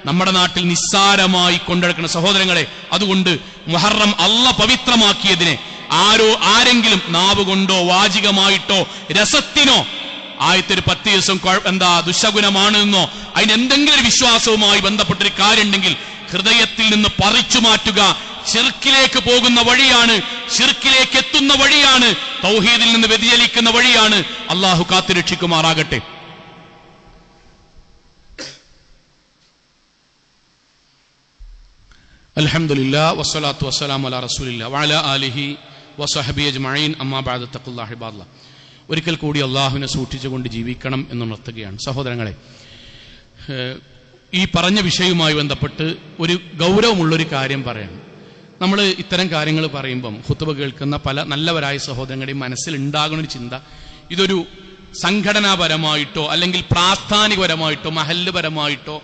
നമ്മുടെ നാട്ടിൽ നിസ്സാരമായി കൊണ്ടെടുക്കുന്ന സഹോദരങ്ങളെ. അതുകൊണ്ട് മുഹറം അല്ലാഹ് പവിത്രമാക്കിയതിനെ ആരെങ്കിലും നാവ് കൊണ്ടോ വാചികമായിട്ടോ രസത്തിനോ ആയത്തൊരു 10 ദിവസം ദുശകുനമാണെന്നോ അതിനെന്തെങ്കിലും ഒരു വിശ്വാസവുമായി ബന്ധപ്പെട്ടൊരു കാര്യം ഉണ്ടെങ്കിൽ ഹൃദയത്തിൽ നിന്ന് പറിച്ചു മാറ്റുക. ശിർക്കിലേക്ക് പോകുന്ന വഴിയാണ്, ശിർക്കിലേക്ക് എത്തുന്ന വഴിയാണ്, തൗഹീദിൽ നിന്ന് വ്യതിചലിക്കുന്ന വഴിയാണ്. അള്ളാഹു കാത്തുരക്ഷിക്കുമാറാകട്ടെ. അൽഹംദുലില്ലാഹ് വസ്സലാത്തു വസ്സലാമു അലാ റസൂലില്ലാഹ് വഅലാ ആലിഹി വസഹബിഹി അജ്മഈൻ. അമ്മാ ബഅദ്. തഖ്വല്ലാഹി ഇബാദല്ലാഹ്. ഒരിക്കൽ കൂടി അള്ളാഹുവിനെ സൂക്ഷിച്ചുകൊണ്ട് ജീവിക്കണം എന്നുണർത്തുകയാണ് സഹോദരങ്ങളെ. ഈ പറഞ്ഞ വിഷയവുമായി ബന്ധപ്പെട്ട് ഒരു ഗൗരവമുള്ളൊരു കാര്യം പറയണം. നമ്മൾ ഇത്തരം കാര്യങ്ങൾ പറയുമ്പം ഖുത്ബ കേൾക്കുന്ന പല നല്ലവരായ സഹോദരങ്ങളുടെയും മനസ്സിൽ ഉണ്ടാകുന്ന ഒരു ചിന്ത, ഇതൊരു സംഘടനാപരമായിട്ടോ അല്ലെങ്കിൽ പ്രാസ്ഥാനികപരമായിട്ടോ മഹല്ലുപരമായിട്ടോ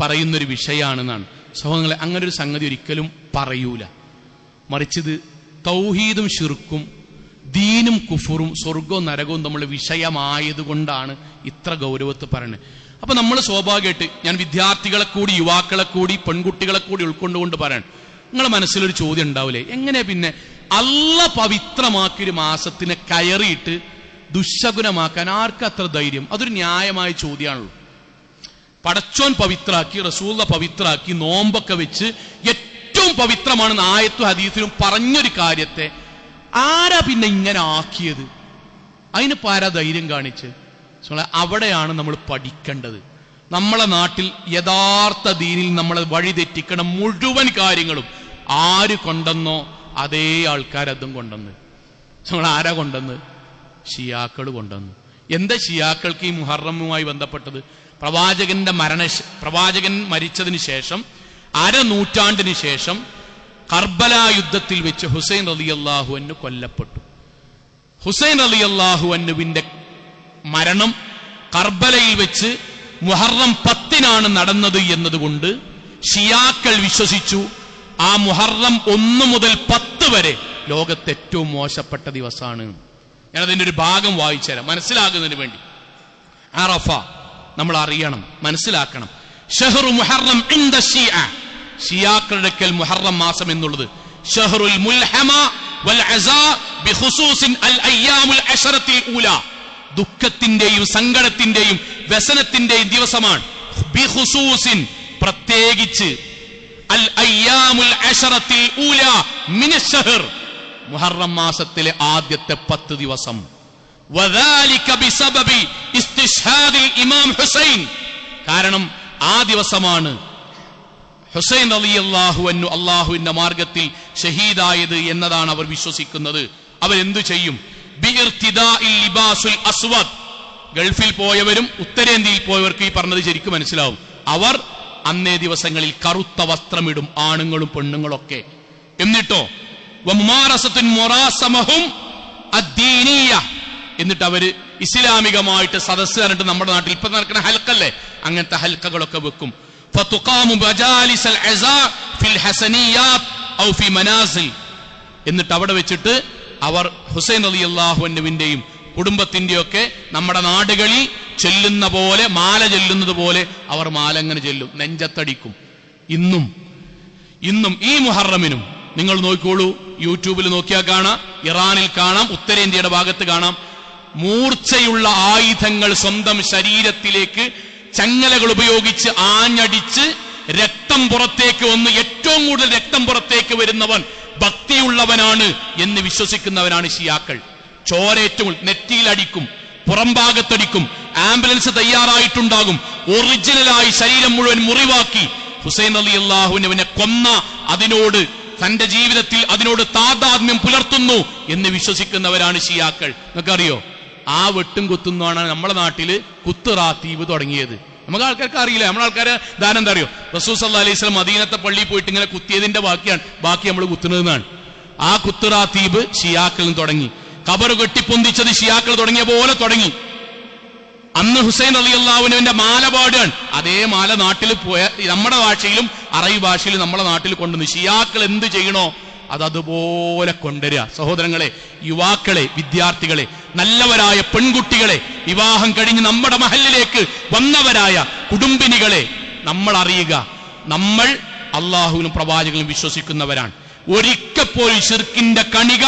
പറയുന്നൊരു വിഷയമാണെന്നാണ്. സഹോദരങ്ങളെ, അങ്ങനെ ഒരു സംഗതി ഒരിക്കലും പറയൂല. മറിച്ചത് തൗഹീദും ശിർക്കും ദീനും കുഫറും സ്വർഗവും നരകവും തമ്മിലുള്ള വിഷയമായതുകൊണ്ടാണ് ഇത്ര ഗൗരവത്തിൽ പറയുന്നത്. അപ്പൊ നമ്മൾ സ്വാഭാവികമായിട്ട്, ഞാൻ വിദ്യാർത്ഥികളെ കൂടി യുവാക്കളെ കൂടി പെൺകുട്ടികളെ കൂടി ഉൾക്കൊണ്ടുകൊണ്ട് പറയണം, നിങ്ങളെ മനസ്സിലൊരു ചോദ്യം ഉണ്ടാവില്ലേ, എങ്ങനെ പിന്നെ അല്ലാഹ് പവിത്രമാക്കിയൊരു മാസത്തിനെ കയറിയിട്ട് ദുശകുനമാക്കാൻ ആർക്കത്ര ധൈര്യം? അതൊരു ന്യായമായ ചോദ്യമാണല്ലോ. പടച്ചോൻ പവിത്രാക്കി, റസൂല പവിത്രാക്കി, നോമ്പൊക്കെ വെച്ച് ഏറ്റവും പവിത്രമാണെന്ന് ആയത്തും ഹദീസിലും പറഞ്ഞൊരു കാര്യത്തെ ആരാ പിന്നെ ഇങ്ങനെ ആക്കിയത്? അതിന് പാരാ ധൈര്യം കാണിച്ച്? അവിടെയാണ് നമ്മൾ പഠിക്കേണ്ടത്. നമ്മളെ നാട്ടിൽ യഥാർത്ഥ ദീനിൽ നമ്മളെ വഴിതെറ്റിക്കണം മുഴുവൻ കാര്യങ്ങളും ആര് കൊണ്ടെന്നോ അതേ ആൾക്കാരതും കൊണ്ടെന്ന്. നമ്മൾ ആരാ കൊണ്ടെന്ന്? ഷിയാക്കൾ കൊണ്ടെന്ന്. എന്താ ഷിയാക്കൾക്ക് ഈ മുഹറമുമായി ബന്ധപ്പെട്ടത്? പ്രവാചകൻ മരിച്ചതിന് ശേഷം 1/2 നൂറ്റാണ്ടിന് ശേഷം കർബല യുദ്ധത്തിൽ വെച്ച് ഹുസൈൻ റളിയല്ലാഹു അൻഹു കൊല്ലപ്പെട്ടു. ഹുസൈൻ റളിയല്ലാഹു അൻഹുവിന്റെ മരണം കർബലയിൽ വെച്ച് മുഹറം 10-നാണ് നടന്നത് എന്നതുകൊണ്ട് ഷിയാക്കൾ വിശ്വസിച്ചു ആ മുഹറം 1 മുതൽ 10 വരെ ലോകത്തെ ഏറ്റവും മോശപ്പെട്ട ദിവസമാണ്. ഞാനതിന്റെ ഒരു ഭാഗം വായിച്ചു തരാം മനസ്സിലാകുന്നതിന് വേണ്ടി. അറഫ നമ്മൾ അറിയണം, മനസ്സിലാക്കണം. ഷഹ്റു മുഹറം ഇൻദ ഷിയ, ഷിയാക്കളുടെ മുഹറം മാസം എന്നുള്ളത് ഷഹ്റുൽ മുൽഹമ വൽ അസാ ബിഖുസൂസിൻ അൽ അയ്യാമുൽ അശറത്തിൽ ഊല, ദുഃഖത്തിന്റെയും സങ്കടത്തിന്റെയും വ്യസനത്തിന്റെയും ദിവസമാണ്. ബിഖുസൂസിൻ, പ്രത്യേകിച്ച്, അൽ അയ്യാമുൽ അശറത്തിൽ ഊല മിനശ് ശഹ്ർ, മുഹറം മാസത്തിലെ ആദ്യത്തെ 10 ദിവസം. വദാലിക ബിസബബി ഇസ്തിശ്ഹാദിൽ ഇമാം ഹുസൈൻ, കാരണം ആ ദിവസമാണ് ഹുസൈൻ റളിയല്ലാഹു അൻഹു അല്ലാഹുവിന്റെ മാർഗത്തിൽ ഷഹീദായത് എന്നതാണ് അവർ വിശ്വസിക്കുന്നത്. അവരെന്തു ചെയ്യും? ബിഇർതിദാഇൽ ലിബാസുൽ അസ്വദ്, ഗൾഫിൽ പോയവരും ഉത്തരേന്ത്യയിൽ പോയവർക്ക് ഈ പറഞ്ഞത് ശരിക്കും മനസ്സിലാവും. അവർ അന്നേ ദിവസങ്ങളിൽ കറുത്ത വസ്ത്രമിടും, ആണുങ്ങളും പെണ്ണുങ്ങളൊക്കെ. എന്നിട്ടോ വമുമാറസത്തുൻ മുറാസമഹും അദ്ദീനിയ, എന്നിട്ട് അവര് ഇസ്ലാമികമായിട്ട് സദസ്സ് കണ്ടിട്ട് നമ്മുടെ നാട്ടിൽ ഇപ്പൊ നടക്കുന്ന ഹൽക്കല്ലേ, അങ്ങനത്തെ ഹൽക്കകളൊക്കെ വെക്കും. ഫതുഖാമു മജാലിസൽ അസാ ഫിൽ ഹസനിയാത്ത് ഔ ഫി മനാസിൽ. എന്നിട്ട് അവിടെ വെച്ചിട്ട് അവർ ഹുസൈൻ റളിയല്ലാഹു അൻഹുവിന്റെയും കുടുംബത്തിന്റെയൊക്കെ നമ്മുടെ നാടുകളിൽ ചെല്ലുന്ന പോലെ, മാല ചെല്ലുന്നത് പോലെ അവർ മാല അങ്ങനെ ചെല്ലും, നെഞ്ചത്തടിക്കും. ഇന്നും ഈ മുഹറമിനും നിങ്ങൾ നോക്കിക്കോളൂ, യൂട്യൂബിൽ നോക്കിയാൽ കാണാം, ഇറാനിൽ കാണാം, ഉത്തരേന്ത്യയുടെ ഭാഗത്ത് കാണാം, മൂർച്ചയുള്ള ആയുധങ്ങൾ സ്വന്തം ശരീരത്തിലേക്ക് ചങ്ങലകൾ ഉപയോഗിച്ച് ആഞ്ഞടിച്ച് രക്തം പുറത്തേക്ക് വന്ന് ഏറ്റവും കൂടുതൽ രക്തം പുറത്തേക്ക് വരുന്നവൻ ഭക്തിയുള്ളവനാണ് എന്ന് വിശ്വസിക്കുന്നവരാണ് ഷിയാക്കൾ. ചോരേറ്റവും നെറ്റിയിൽ അടിക്കും, പുറംഭാഗത്തടിക്കും, ആംബുലൻസ് തയ്യാറായിട്ടുണ്ടാകും, ഒറിജിനലായി ശരീരം മുഴുവൻ മുറിവാക്കി ഹുസൈൻ റളിയല്ലാഹു അൻഹുവിനെ കൊന്ന അതിനോട് തന്റെ ജീവിതത്തിൽ അതിനോട് താദാത്മ്യം പുലർത്തുന്നു എന്ന് വിശ്വസിക്കുന്നവരാണ് ഷിയാക്കൾ. നിങ്ങൾക്കറിയോ, ആ വെട്ടും കുത്തുന്നതാണ് നമ്മുടെ നാട്ടില് കുത്തുറാത്തീബ് തുടങ്ങിയത്. നമുക്ക് ആൾക്കാർക്ക് അറിയില്ല. നമ്മളെ ആൾക്കാരെ ദാനം എന്താ അറിയോ, റസൂൽ സല്ലല്ലാഹു അലൈഹി വസല്ലം മദീനത്തെ പള്ളിയിൽ പോയിട്ട് ഇങ്ങനെ കുത്തിയതിന്റെ ബാക്കി നമ്മൾ കുത്തുന്നതെന്നാണ്. ആ കുത്തുറാത്തീബ് ഷിയാക്കളിൽ തുടങ്ങി. ഖബർ കെട്ടിപ്പൊന്തിച്ചത് ഷിയാക്കൾ തുടങ്ങിയ പോലെ തുടങ്ങി. അന്ന് ഹുസൈൻ റളിയല്ലാഹു അൻഹുവിന്റെ മാല പാടുകയാണ്. അതേ മാല നാട്ടിൽ പോയ നമ്മുടെ ഭാഷയിലും അറബി ഭാഷയിലും നമ്മുടെ നാട്ടിൽ കൊണ്ടുവന്നു. ഷിയാക്കൾ എന്ത് ചെയ്യണോ അതുപോലെ കൊണ്ടുവരിക. സഹോദരങ്ങളെ, യുവാക്കളെ, വിദ്യാർത്ഥികളെ, നല്ലവരായ പെൺകുട്ടികളെ, വിവാഹം കഴിഞ്ഞ് നമ്മുടെ മഹലിലേക്ക് വന്നവരായ കുടുംബിനികളെ നമ്മൾ അറിയുക, നമ്മൾ അള്ളാഹുവിനും പ്രവാചകനും വിശ്വസിക്കുന്നവരാണ്. ഒരിക്കപ്പോഴും ശിർക്കിന്റെ കണിക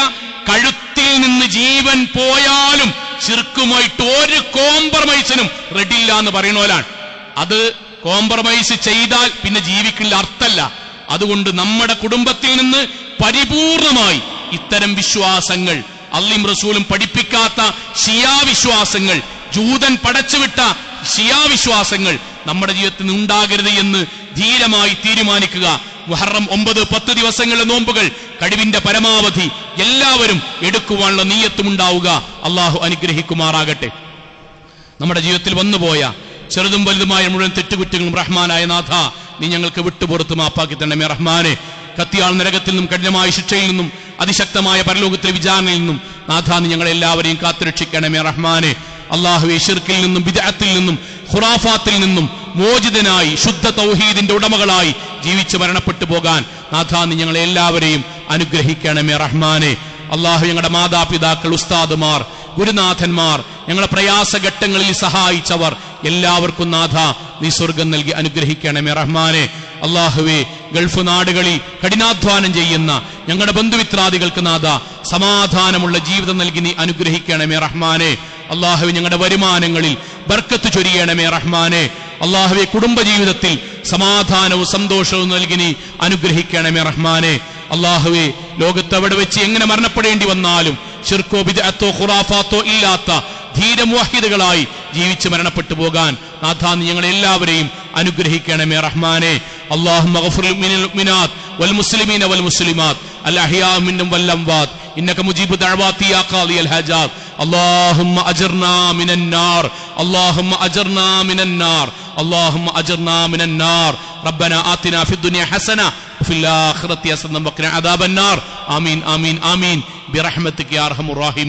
കഴുത്തിൽ നിന്ന് ജീവൻ പോയാലും ശിർക്കുമായിട്ട് ഒരു കോംപ്രമൈസിനും റെഡിയില്ല എന്ന് പറയുന്നവരാണ്. അത് കോംപ്രമൈസ് ചെയ്താൽ പിന്നെ ജീവിക്കുന്ന അർത്ഥമല്ല. അതുകൊണ്ട് നമ്മുടെ കുടുംബത്തിൽ നിന്ന് പരിപൂർണമായി ഇത്തരം വിശ്വാസങ്ങൾ, അള്ളയും റസൂലും പഠിപ്പിക്കാത്ത ഷിയാ വിശ്വാസങ്ങൾ, ജൂതൻ പടച്ചുവിട്ട ഷിയാ വിശ്വാസങ്ങൾ നമ്മുടെ ജീവിതത്തിൽ നിന്ന് ഉണ്ടാകരുത് എന്ന് ധീരമായി തീരുമാനിക്കുക. മുഹറം 9, 10 ദിവസങ്ങളിലെ നോമ്പുകൾ കഴിവിന്റെ പരമാവധി എല്ലാവരും എടുക്കുവാനുള്ള നീയത്തുമുണ്ടാവുക. അള്ളാഹു അനുഗ്രഹിക്കുമാറാകട്ടെ. നമ്മുടെ ജീവിതത്തിൽ വന്നുപോയ ചെറുതും വലുതുമായ മുഴുവൻ തെറ്റുകുറ്റങ്ങളും റഹ്മാനായ നാഥ നീ ഞങ്ങൾക്ക് വിട്ടുപുറത്ത് മാപ്പാക്കി തരണമേ റഹ്മാനെ. കത്തിയാൾ നരകത്തിൽ നിന്നും കഠിനമായ ശിക്ഷയിൽ നിന്നും അതിശക്തമായ പരലോകത്തിലെ വിചാരണയിൽ നിന്നും നാഥ നീ ഞങ്ങളെല്ലാവരെയും കാത്തുരക്ഷിക്കണമേ റഹ്മാനെ. അള്ളാഹുവെ, ശിർക്കിൽ നിന്നും ബിദ്അത്തിൽ നിന്നും ഖുറാഫാത്തിൽ നിന്നും മോചിതനായി ശുദ്ധ തൗഹീദിന്റെ ഉടമകളായി ജീവിച്ച് മരണപ്പെട്ടു പോകാൻ നാഥ നീ ഞങ്ങളെ എല്ലാവരെയും അനുഗ്രഹിക്കണമേ റഹ്മാനെ. അള്ളാഹു, ഞങ്ങളുടെ മാതാപിതാക്കൾ, ഉസ്താദുമാർ, ഗുരുനാഥന്മാർ, ഞങ്ങളെ പ്രയാസഘട്ടങ്ങളിൽ സഹായിച്ചവർ എല്ലാവർക്കും നാഥ നീ സ്വർഗം നൽകി അനുഗ്രഹിക്കണമേ റഹ്മാനെ. അള്ളാഹുവെ, ഗൾഫ് നാടുകളിൽ കഠിനാധ്വാനം ചെയ്യുന്ന ഞങ്ങളുടെ ബന്ധുമിത്രാദികൾക്ക് നാഥ സമാധാനമുള്ള ജീവിതം നൽകി നീ അനുഗ്രഹിക്കണമേ റഹ്മാനെ. അള്ളാഹുവെ, ഞങ്ങളുടെ വരുമാനങ്ങളിൽ ബർക്കത്ത് ചൊരിയണമേ റഹ്മാനെ. അള്ളാഹുവെ, കുടുംബജീവിതത്തിൽ സമാധാനവും സന്തോഷവും നൽകി നീ അനുഗ്രഹിക്കണമേ റഹ്മാനെ. അള്ളാഹുവെ, ലോകത്ത് എവിടെ വെച്ച് എങ്ങനെ മരണപ്പെടേണ്ടി വന്നാലും ശിർക്കോ ബിദ്അത്തോ ഖുറാഫാത്തോ ഇല്ലാത്ത ധീരമുവഹിദുകളായി ജീവിച്ച് മരണപ്പെട്ടു പോകാൻ നാഥ നീ ഞങ്ങളെല്ലാവരെയും അനുഗ്രഹിക്കണമേ റഹ്മാനെ. اللهم اغفر للمؤمنات والمسلمين والمسلمات الأحياء منهم والأموات إنك مجيب دعوات يا قاضي الحاجات. اللهم أجرنا من النار، اللهم أجرنا من النار، اللهم أجرنا من النار. ربنا آتنا في الدنيا حسنة وفي الآخرة حسنة وقنا عذاب النار. آمين آمين آمين برحمتك يا أرحم الراحمين.